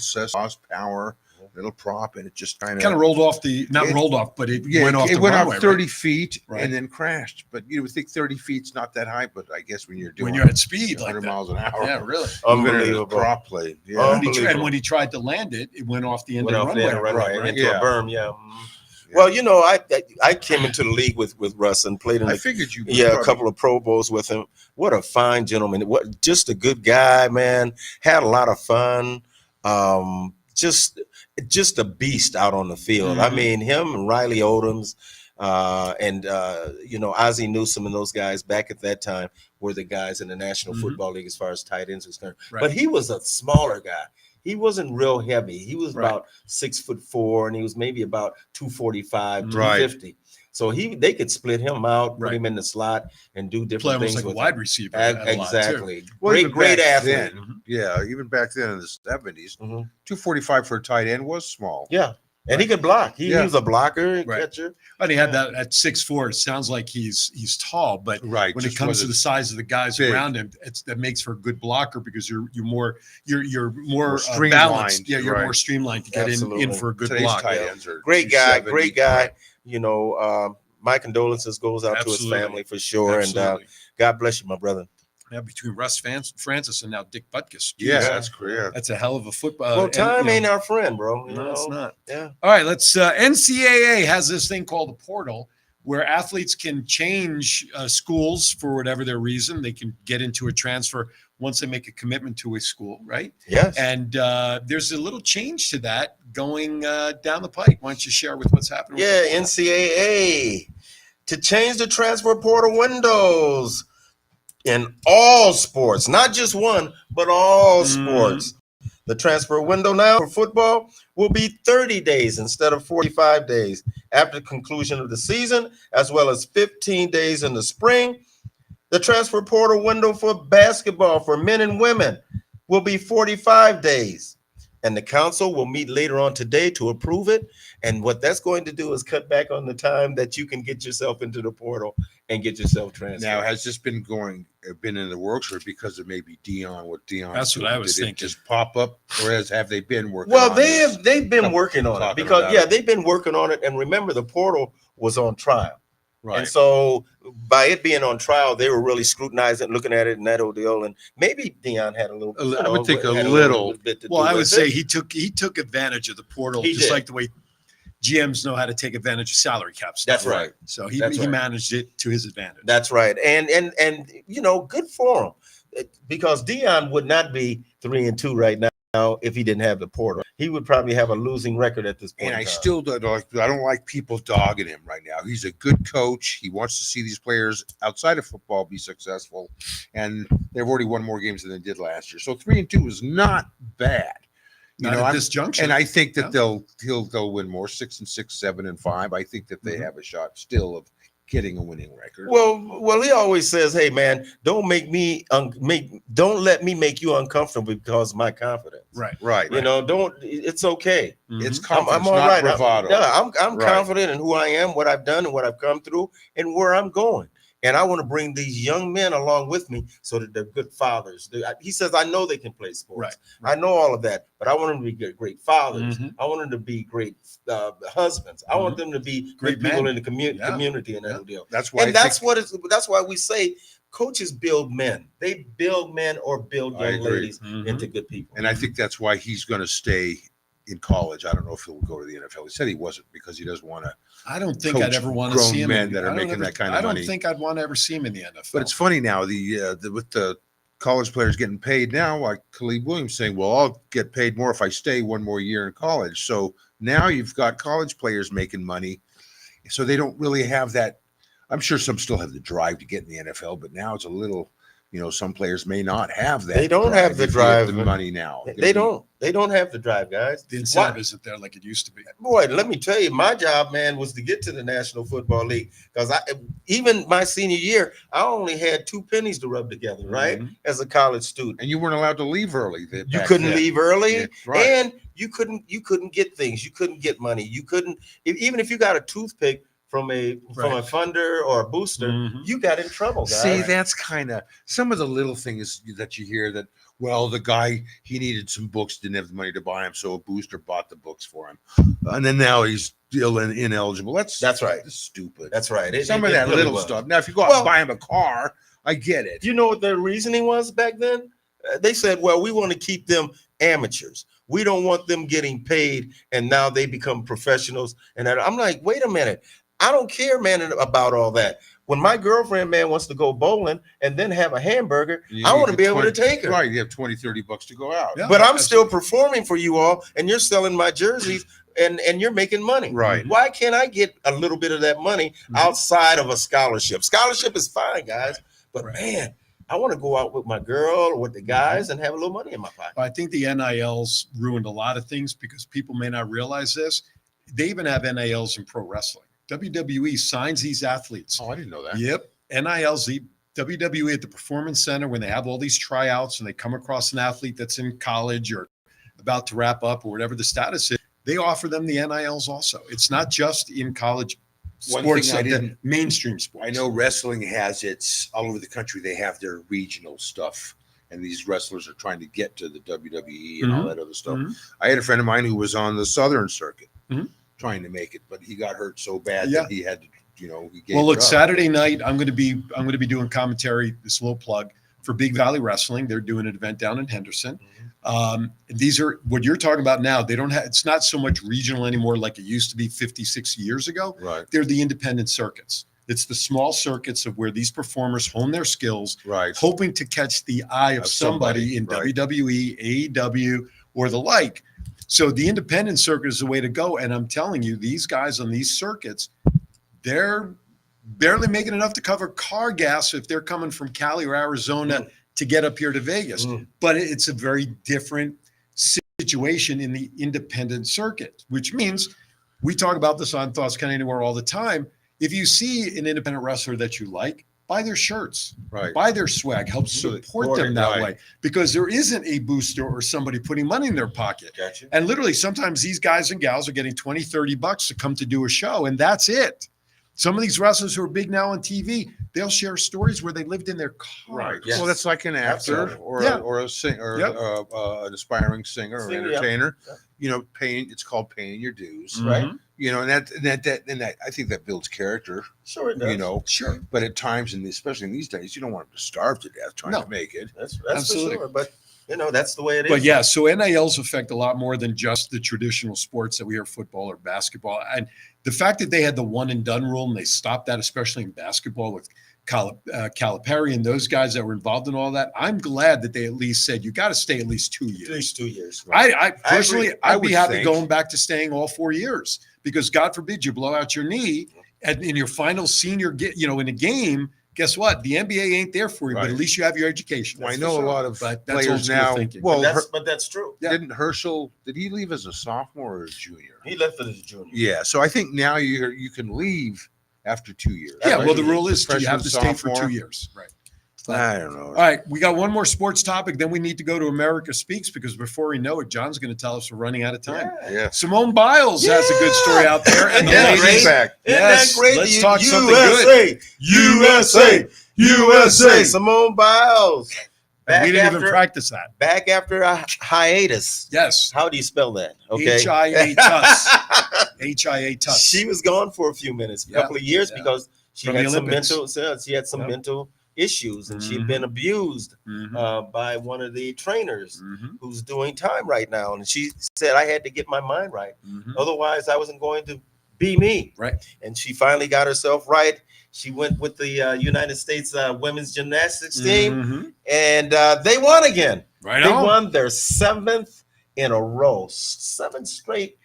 power, little prop, and it just kind Kind of rolled off not It- rolled off, but it yeah, went off it the went runway, up 30 right? feet Right. and then crashed. But you would think 30 feet's not that high, but I guess when you're doing When you're at speed like 100 that. miles an hour, Yeah, really. even in a Unbelievable. prop plane. Yeah. Unbelievable. And when he tried to land it, it went off the end Went of off the the runway. runway right? into Yeah. a berm. Yeah. Yeah. Well, I came into the league with Russ and played in I figured you. a couple of Pro Bowls with him. What a fine gentleman! What just a good guy, man. Had a lot of fun. Just a beast out on the field. I mean, him and Riley Odoms, and Ozzie Newsome and those guys back at that time were the guys in the National Football League as far as tight ends is concerned. Right. But he was a smaller guy. he wasn't real heavy. He was Right. about 6'4", and he was maybe about 245, Right. 250. So they could split him out, put Right. him in the slot, and do Play different almost things like a with wide him. receiver. at a lot, too. Exactly. Well, even Great back athlete. then, Mhm. yeah, even back then in the 70s, Mhm. 245 for a tight end was small. Yeah, and he could block. He Yeah. was a blocker, Right. catcher. But he had Yeah. that at 6'4". It sounds like he's tall, but Right. when it just comes to wasn't the size of the guys big. around him, that makes for a good blocker because you're more streamlined, balanced. Yeah, you're right. more streamlined to get in Absolutely. for a good today's block. tight Yeah. ends are Great guy, 270. great guy. Right. You know, my condolences goes out to his Absolutely. family for sure, Absolutely. and God bless you, my brother. Yeah, between Russ Francis and now Dick Butkus. Yeah, Jeez, that's correct. that's a hell of a football. Well, and, time you know, ain't our friend, bro. You no, it's know? not. Yeah. All right, let's. NCAA has this thing called the portal, where athletes can change schools for whatever their reason. They can get into a transfer once they make a commitment to a school, right? Yes. And there's a little change to that going down the pike. Why don't you share with what's happening? Yeah, with the portal? NCAA to change the transfer portal windows in all sports, not just one, but all sports. The transfer window now for football will be 30 days instead of 45 days after the conclusion of the season, as well as 15 days in the spring. The transfer portal window for basketball for men and women will be 45 days. And the council will meet later on today to approve it. And what that's going to do is cut back on the time that you can get yourself into the portal and get yourself transferred. Now, has this been in the works, or because of maybe what Dion? That's what I was did it thinking. just pop up, or have they been working? Well, on this? they've been working on it Talking because about it. they've been working on it. And remember, the portal was on trial. Right. And so by it being on trial, they were really scrutinizing, looking at it in that deal. And maybe Dion had a little. I would think a had little bit to Well, do I would with say it. he took advantage of the portal, He just did. like the way GMs know how to take advantage of salary cap stuff. That's right. So he That's right. managed it to his advantage. That's right. And you know, good for him, because Dion would not be 3-2 right now if he didn't have the portal. He would probably have a losing record at this point. And I in time. still don't like people dogging him right now. He's a good coach. He wants to see these players outside of football be successful, and they've already won more games than they did last year. So 3-2 is not bad. Not at this juncture. And I think that Yeah. they'll win more, 6-6, 7-5. I think that they Mhm. have a shot still of getting a winning record. Well, he always says, "Hey, man, don't make me don't let me make you uncomfortable because of my confidence. Right. right. You know, don't. It's okay. It's Mhm. confidence, I'm all not right. bravado. I'm Right. confident in who I am, what I've done, and what I've come through, and where I'm going. And I want to bring these young men along with me so that they're good fathers. He says, I know they can play sports. Right. I know all of that, but I want them to be great fathers. Mhm. I want them to be great husbands. I want them to be Great great people men. in the Yeah. community and that Yeah. whole deal. That's why And that's why we say coaches build men. They build men or build I young agree. ladies Mhm. into good people. And I think that's why he's going to stay in college. I don't know if he'll go to the NFL. He said he wasn't because he doesn't want to. I don't think I'd Coach ever want to grown see him men that are I don't making ever- that kind of I don't money. think I'd want to ever see him in the NFL. But it's funny now, with the college players getting paid now, like Khalid Williams saying, well, I'll get paid more if I stay one more year in college. So now you've got college players making money. So they don't really have that. I'm sure some still have the drive to get in the NFL, but now it's a little, some players may not have that. They don't have the if you have drive. the money now. They don't. They don't have the drive, guys. the Why- incentive isn't there like it used to be. Boy, let me tell you, my job, man, was to get to the National Football League, because even my senior year, I only had 2 pennies to rub together, right? Mhm. As a college student, And you weren't allowed to leave early. you couldn't leave early, Yeah, right. and you couldn't get things. You couldn't get money. You couldn't even if you got a toothpick from a funder or a booster, Mhm. you got in trouble, guys. See, that's kind of some of the little things that you hear that, well, the guy, he needed some books, didn't have the money to buy them, so a booster bought the books for him. And then now he's still ineligible. That's right. Stupid. That's right. Some of It that really little was. stuff. Now, if you go out Well- and buy him a car, I get it. You know what their reasoning was back then? They said, well, we want to keep them amateurs. We don't want them getting paid, and now they become professionals. And I'm like, wait a minute. I don't care, man, about all that. When my girlfriend, man, wants to go bowling and then have a hamburger, I want to be able to take her. Right, you have 20, 30 bucks to go out. Yeah. But I'm still Absolutely. performing for you all, and you're selling my jerseys, and you're making money. Right. Why can't I get a little bit of that money Mhm. outside of a scholarship? Scholarship is fine, guys, but Right. man, I want to go out with my girl or with the guys and have a little money in my pocket. I think the NILs ruined a lot of things because people may not realize this. They even have NILs in pro wrestling. WWE signs these athletes. Oh, I didn't know that. Yep. NILs, the WWE at the Performance Center, when they have all these tryouts and they come across an athlete that's in college or about to wrap up or whatever the status is, they offer them the NILs also. It's not just in college One sports, thing I the didn't- mainstream sports. I know wrestling has its all over the country. They have their regional stuff, and these wrestlers are trying to get to the WWE and all that other stuff. Mhm. I had a friend of mine who was on the Southern Circuit Mhm. trying to make it, but he got hurt so bad Yeah. that he had to, he gave Well, it look, up. Saturday night, I'm going to be doing commentary, this little plug for Big Valley Wrestling. They're doing an event down in Henderson. These are what you're talking about now. They don't have, it's not so much regional anymore like it used to be 50, 60 years ago. Right, They're the independent circuits. It's the small circuits of where these performers hone their skills, right. hoping to catch the eye of somebody in right. WWE, AEW, or the like. So the independent circuit is the way to go. And I'm telling you, these guys on these circuits, they're barely making enough to cover car gas if they're coming from Cali or Arizona to get up here to Vegas. But it's a very different situation in the independent circuit, which means we talk about this on Thoughts Count Anywhere all the time. If you see an independent wrestler that you like, buy their shirts, Right. buy their swag, help support them that way, because there isn't a booster or somebody putting money in their pocket. Gotcha. And literally, sometimes these guys and gals are getting 20, 30 bucks to come to do a show, and that's it. Some of these wrestlers who are big now on TV, they'll share stories where they lived in their cars. Right. Yes. Well, that's like an actor Absolutely. or Yeah. or a singer, Yep. an aspiring singer or Singer, yeah. entertainer. Yeah. Paying. It's called paying your dues, Mhm. Right. And that I think that builds character. Sure it does. Sure. But at times, especially in these days, you don't want them to starve to death trying No. to make it. That's Absolutely. for sure. But that's the way it is. But yeah, so NILs affect a lot more than just the traditional sports that we hear, football or basketball. And the fact that they had the one and done rule and they stopped that, especially in basketball with Calipari and those guys that were involved in all that, I'm glad that they at least said you got to stay at least 2 years. At least 2 years. I personally, agree. I'd be would happy think. going back to staying all 4 years because God forbid you blow out your knee and in your final senior, in a game. Guess what? The NBA ain't there for you, but Right. at least you have your education. Well, I That's know for a sure. lot of But that's old players school now. thinking. Well, But that's true. Yeah. didn't Herschel? Did he leave as a sophomore or a junior? He left as a junior. Yeah. So I think now you can leave after 2 years. Yeah, Right. well, the rule is you Freshman, have to stay for sophomore. 2 years. Right. I don't know. All right, we got one more sports topic. Then we need to go to America Speaks because before we know it, John's going to tell us we're running out of time. Yeah. Simone Biles has a good story out there. Isn't the that ladies- great? back. Isn't Yes, that great? let's talk something good. USA. Simone Biles. And we didn't even after- practice that. Back after a hiatus. Yes. How do you spell that? Okay. HIA TUS. HIA TUS. She was gone for a few minutes, a Yeah. couple of years Yeah. because she From had the some Olympics. mental Yep. mental issues, and she'd Mhm. been abused Mhm. by one of the trainers Mhm. who's doing time right now. And she said I had to get my mind right, Mhm. otherwise I wasn't going to be me. Right. And she finally got herself right. She went with the United States women's gymnastics team, Mhm. and they won again. Right They on. won their 7th in a row, 7 straight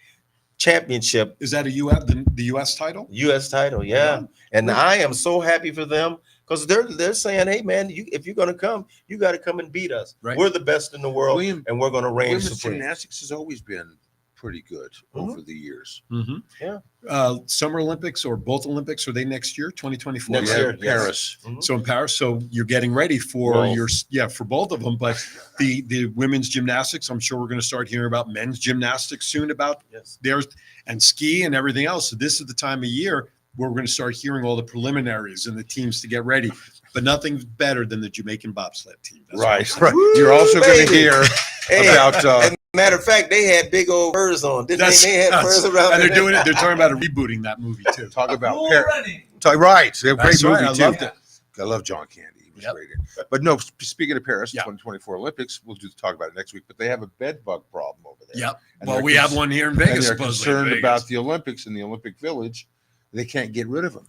championship Is that the U.S. title? U.S. title. Yeah. And I am so happy for them because they're saying, hey, man, if you're going to come, you got to come and beat us. Right. We're the best in the world, William- and we're going to reign Women's supreme. gymnastics has always been pretty good over the years. Mhm. Yeah. Summer Olympics or both Olympics, are they next year, 2024? Next Yeah, year, yes. Paris. So in Paris, so you're getting ready for Both. for both of them. But the women's gymnastics, I'm sure we're going to start hearing about men's gymnastics soon about Yes. theirs and ski and everything else. So this is the time of year where we're going to start hearing all the preliminaries and the teams to get ready. But nothing's better than the Jamaican bobsled team. That's what I'm Right. saying. Right. You're also going to baby. hear Hey, about and matter of fact, they had big old furs on, didn't That's- they? They had that's- furs around. and they're their doing it. neck. They're talking about rebooting that movie too. talk about Cool Paris. running. Right. They're a great That's right. movie I too. loved it. I love John Candy. He was Yep. great. But no, speaking of Paris, Yeah. 2024 Olympics, we'll talk about it next week. But they have a bed bug problem over there. Yep. And Well, they're we have cons- one here in And Vegas. they're supposedly, concerned in Vegas. about the Olympics in the Olympic Village. They can't get rid of them.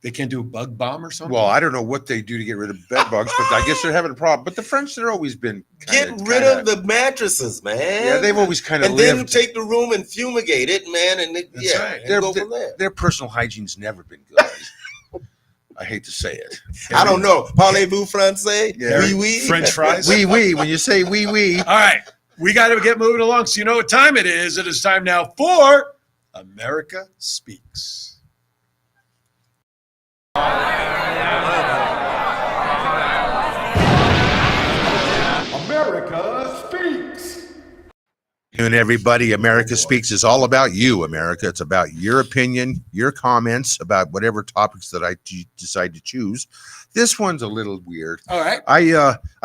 They can't do a bug bomb or something. Well, I don't know what they do to get rid of bed bugs, but I guess they're having a problem. But the French, they're always been Get rid of the mattresses, man. Yeah, they've always kind of and then lived. take the room and fumigate it, man, and That's right. and Their- go from there. Their personal hygiene's never been good. I hate to say it. I don't know. Parlez-vous français? Yeah. Oui, oui. French fries. Oui. When you say oui. All right. We got to get moving along. So you know what time it is. It is time now for America Speaks. America Speaks. And everybody, America Speaks is all about you, America. It's about your opinion, your comments about whatever topics that I decide to choose. This one's a little weird. All right. I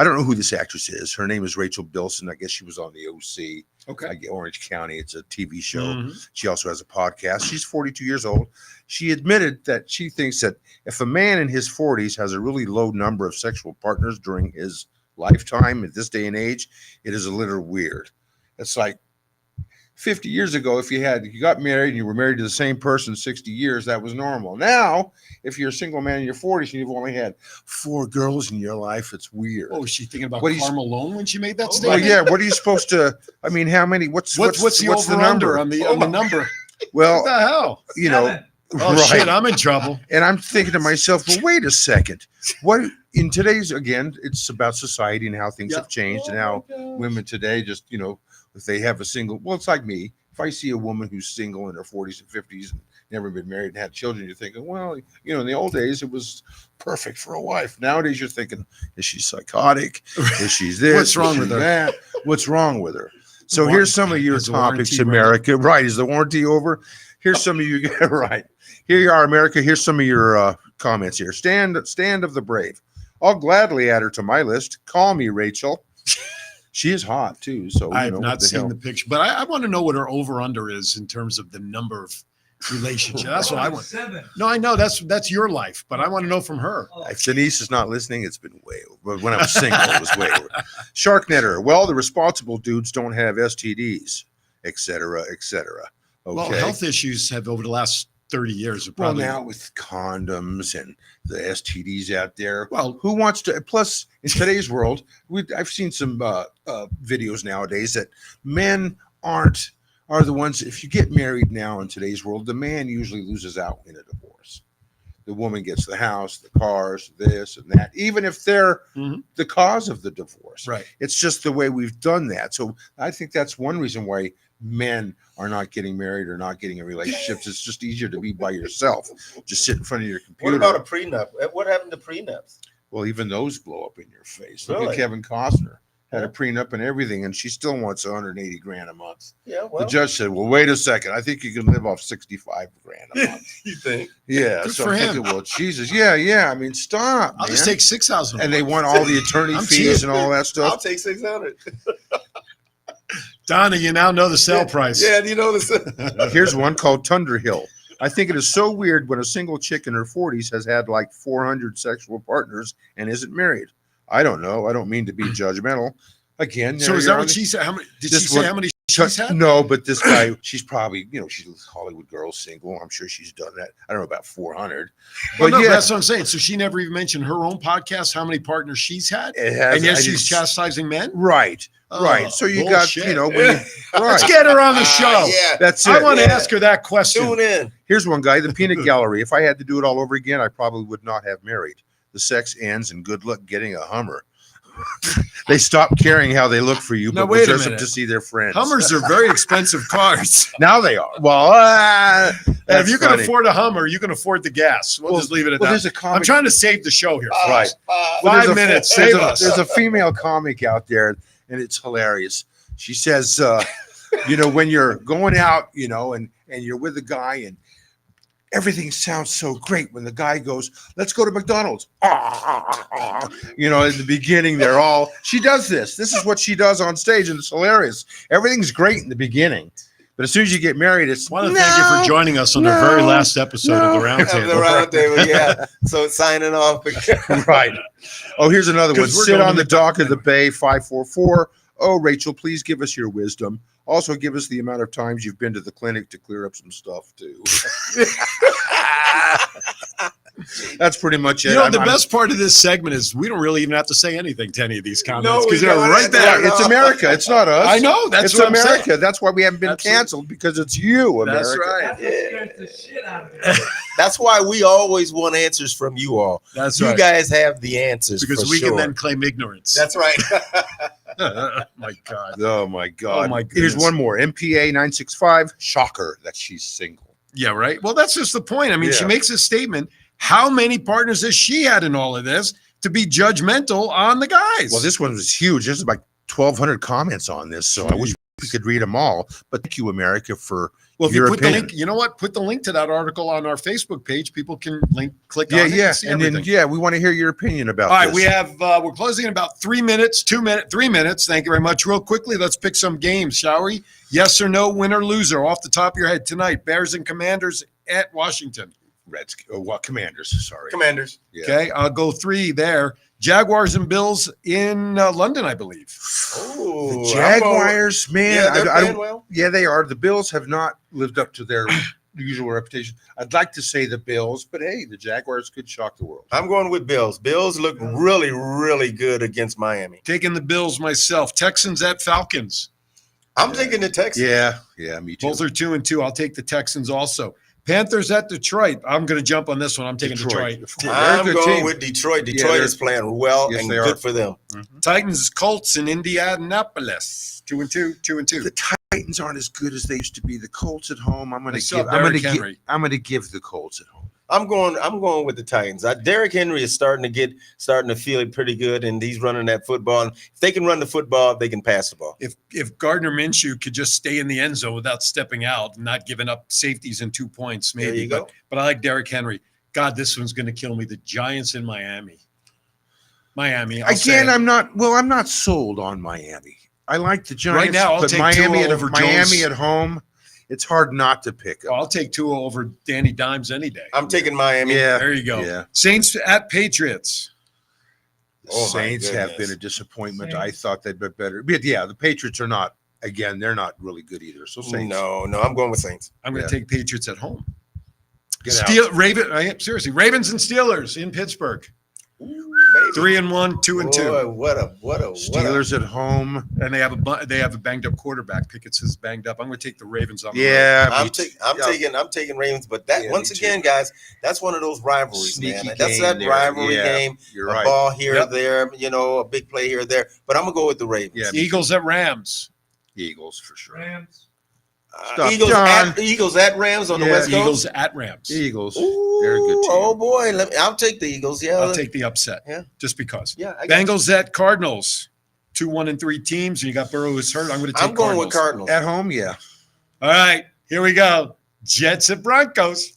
don't know who this actress is. Her name is Rachel Bilson. I guess she was on the OC. Okay. Orange County. It's a TV show. Mhm. She also has a podcast. She's 42 years old. She admitted that she thinks that if a man in his 40s has a really low number of sexual partners during his lifetime at this day and age, it is a little weird. It's like 50 years ago, if you got married and you were married to the same person 60 years, that was normal. Now, if you're a single man in your 40s and you've only had 4 girls in your life, it's weird. Oh, was she thinking about What do you- Karl Malone when she made that Well, statement? yeah. What are you supposed to? I mean, how many? What's What's the over under on the number? Well, What the hell? you know, 7. Oh right. shit, I'm in trouble. And I'm thinking to myself, well, wait a second. What in today's, again, it's about society and how things Yeah. have changed and how Oh, my gosh. women today just, if they have a single, well, it's like me. If I see a woman who's single in her 40s and 50s and never been married and had children, you're thinking, well, in the old days, it was perfect for a wife. Nowadays, you're thinking, is she psychotic? Is she this? What's wrong Is with she her? that? What's wrong with her? So Warran- here's some of your Is the warranty topics, running? America. Right. Is the warranty over? Here's some of you. Right. Here you are, America. Here's some of your comments here. Stand of the brave. I'll gladly add her to my list. Call me Rachel. She is hot too. So I have what not the seen hell. the picture, but I want to know what her over under is in terms of the number of relationships. That's what I want. 7. No, I know that's your life, but I want to know from her. Oh, If Denise is not listening, it's been way over. But when I was single, it was way over. Sharknetter. Well, the responsible dudes don't have STDs, et cetera, et cetera. Okay. Well, health issues have over the last 30 years have Well, probably. now with condoms and the STDs out there, Well, who wants to? Plus, in today's world, I've seen some videos nowadays that men are the ones. If you get married now in today's world, the man usually loses out in a divorce. The woman gets the house, the cars, this and that, even if they're Mhm. the cause of the divorce. right. It's just the way we've done that. So I think that's one reason why men are not getting married or not getting in relationships. It's just easier to be by yourself. Just sit in front of your What computer. about a prenup? What happened to prenups? Well, even those blow up in your face. Look at Really? Kevin Costner. Had a Yeah. prenup and everything, and she still wants 180 grand a month. Yeah, The well, judge said, well, wait a second. I think you can live off 65 grand a month. you think? Yeah. Good so for I'm him. thinking, well, Jesus. Yeah. I mean, stop. I'll just man. take 6,000. And they want all the attorney I'm fees cheap. and all that I'll stuff. take 600. Donna, you now know the sale price. Yeah, you know this. Here's one called Tundra Hill. I think it is so weird when a single chick in her 40s has had like 400 sexual partners and isn't married. I don't know. I don't mean to be judgmental. Again, So there is you're that on what the- she said? How many did This she say? one- How many she's had? No, but this guy, she's probably, she's a Hollywood girl, single. I'm sure she's done that. I don't know about 400. Well, But no, yeah, that's what I'm saying. So she never even mentioned her own podcast, how many partners she's had, it has. and yet I she's didn't- chastising men. Right, right. Oh, So you bullshit. got, when you, Let's right. get her on the show. Yeah, That's I it. want to Yeah. ask her that question. tune in. Here's one guy, the Peanut Gallery. If I had to do it all over again, I probably would not have married. The sex ends and good luck getting a Hummer. They stop caring how they look for you, Now, but wait will a dress up minute. to see their friends. Hummers are very expensive cars. Now they are. Well, And if that's you can funny. afford a Hummer, you can afford the gas. We'll just leave it at Well, that. there's a comic. I'm trying to save the show here. Right. Uh, Well, there's 5 a- minutes. There's Save a, us. there's a female comic out there, and it's hilarious. She says, when you're going out, and you're with a guy, and everything sounds so great when the guy goes, "Let's go to McDonald's." In the beginning, she does this. This is what she does on stage, and it's hilarious. Everything's great in the beginning, but as soon as you get married, it's I want to thank you for joining us on the very last episode of the Have the Roundtable. round table, yeah. So signing off. right. Oh, here's another one. 'Cause we're Sit going on to the the dock of the bay, 544. Oh, Rachel, please give us your wisdom. Also, give us the amount of times you've been to the clinic to clear up some stuff, too. That's pretty much it. The best part of this segment is we don't really even have to say anything to any of these comments No, because we they're don't. right there. Yeah, it's America. It's not us. I know. That's it's what I'm America. saying. That's why we haven't been Absolutely. canceled, because it's you, America. That's right. That's what scares the shit out of me. That's why we always want answers from you all. That's You right. guys have the answers Because for we sure. can then claim ignorance. That's right. My God. Oh my God. Oh, my Here's goodness. one more. MPA 965. Shocker that she's single. Yeah, right. Well, that's just the point. I mean, she Yeah. makes a statement. How many partners has she had in all of this to be judgmental on the guys? Well, this one was huge. There's like 1,200 comments on this, so I wish we could read them all. But thank you, America, for well, if you your put opinion. the link, you know what? Put the link to that article on our Facebook page. People can click Yeah, on it yeah, and see and everything. then we want to hear your opinion about. All right, this. we have we're closing in about 3 minutes, 3 minutes. Thank you very much. Real quickly, let's pick some games, shall we? Yes or no, winner, loser, off the top of your head tonight. Bears and Commanders at Washington. Commanders. Sorry, Commanders. Yeah. Okay, I'll go 3 there. Jaguars and Bills in London, I believe. Oh, The Jaguars, man. Yeah, they're I playing don't, well. yeah, they are. The Bills have not lived up to their usual reputation. I'd like to say the Bills, but hey, the Jaguars could shock the world. I'm going with Bills. Bills look really, really good against Miami. Taking the Bills myself. Texans at Falcons. I'm thinking the Texans. Yeah, me too. Both are 2-2. I'll take the Texans also. Panthers at Detroit. I'm going to jump on this one. I'm taking Detroit. They're a I'm good going team. with Detroit. Yeah, Detroit they're- is playing well Yes, and they good are. for them. Titans, Colts in Indianapolis. 2-2, 2-2. The Titans aren't as good as they used to be. The Colts at home. I'm going They to still give. have Derrick Henry. I'm going to give the Colts at home. I'm going with the Titans. Derrick Henry is starting to feel it pretty good, and he's running that football. And if they can run the football, they can pass the ball. If Gardner Minshew could just stay in the end zone without stepping out and not giving up safeties and 2 points, maybe. There you go. But I like Derrick Henry. God, this one's going to kill me. The Giants in Miami. I'll say Again, it. I'm not sold on Miami. I like the Giants. Right now, I'll but take Miami Tua over Miami Jones. at home. It's hard not to pick them. Well, I'll take Tua over Danny Dimes any day. I'm taking Miami. Yeah, There you go. Yeah. Saints at Patriots. The Oh, my Saints have goodness. been a disappointment. I Saints. thought they'd be better. But yeah, the Patriots are not. Again, they're not really good either. So Saints. No, I'm going with Saints. I'm going to take Patriots at home. Get out. Seriously, Ravens and Steelers in Pittsburgh. Ooh, 3-1, 2-2. Boy, what a Steelers at home. And they have a banged up quarterback. Pickett's is banged up. I'm going to take the Ravens on the road. Yeah, I'm taking Ravens, but that Yeah, once me too. again, guys, that's one of those rivalries, Sneaky man. That's game that there. rivalry Yeah, game. You're A right. ball here, Yep. there, a big play here, there. But I'm gonna go with the Ravens. Yeah. Eagles at Rams. Eagles for sure. Rams. Stop, Eagles John. at Rams on the Yeah. West Coast. Eagles at Rams. Eagles. Ooh, They're a good team. Oh boy, I'll take the Eagles. Yeah, I'll take the upset. Yeah. Just because. Yeah, I got you. Bengals at Cardinals. 2-1-3 teams. And you got Burrow who's hurt. I'm going to take I'm going Cardinals. with Cardinals. At home, yeah. All right. Here we go. Jets at Broncos.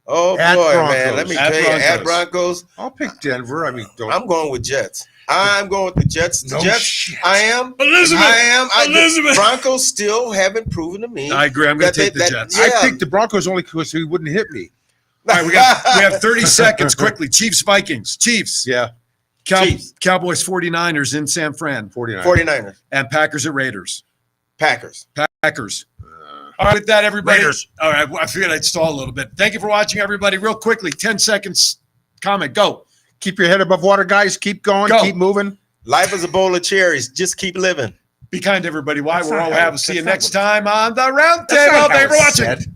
Oh At boy, Broncos. man. Let me At tell you, at Broncos. Broncos, I'll pick Denver. I mean, don't. I'm going with Jets. I'm going with the Jets. The No Jets. shit. I am. Elizabeth. The Broncos still haven't proven to me. I agree. I'm going to take the that- Jets. yeah. I picked the Broncos only because he wouldn't hit me. All right. We have 30 seconds quickly. Chiefs, Vikings. Chiefs. Yeah. Chiefs. Cowboys, 49ers in San Fran. 49. 49ers. And Packers at Raiders. Packers. Packers. All right, with that, everybody. Raiders. All right, I figured I'd stall a little bit. Thank you for watching, everybody. Real quickly, 10 seconds. Comment. Go. Keep your head above water, guys. Keep going. Go. Keep moving. Life is a bowl of cherries. Just keep living. Be kind to everybody. Why That's we're not all how- having. See you that's not next what- time on the round That's not table. how Thank you for it's watching. said.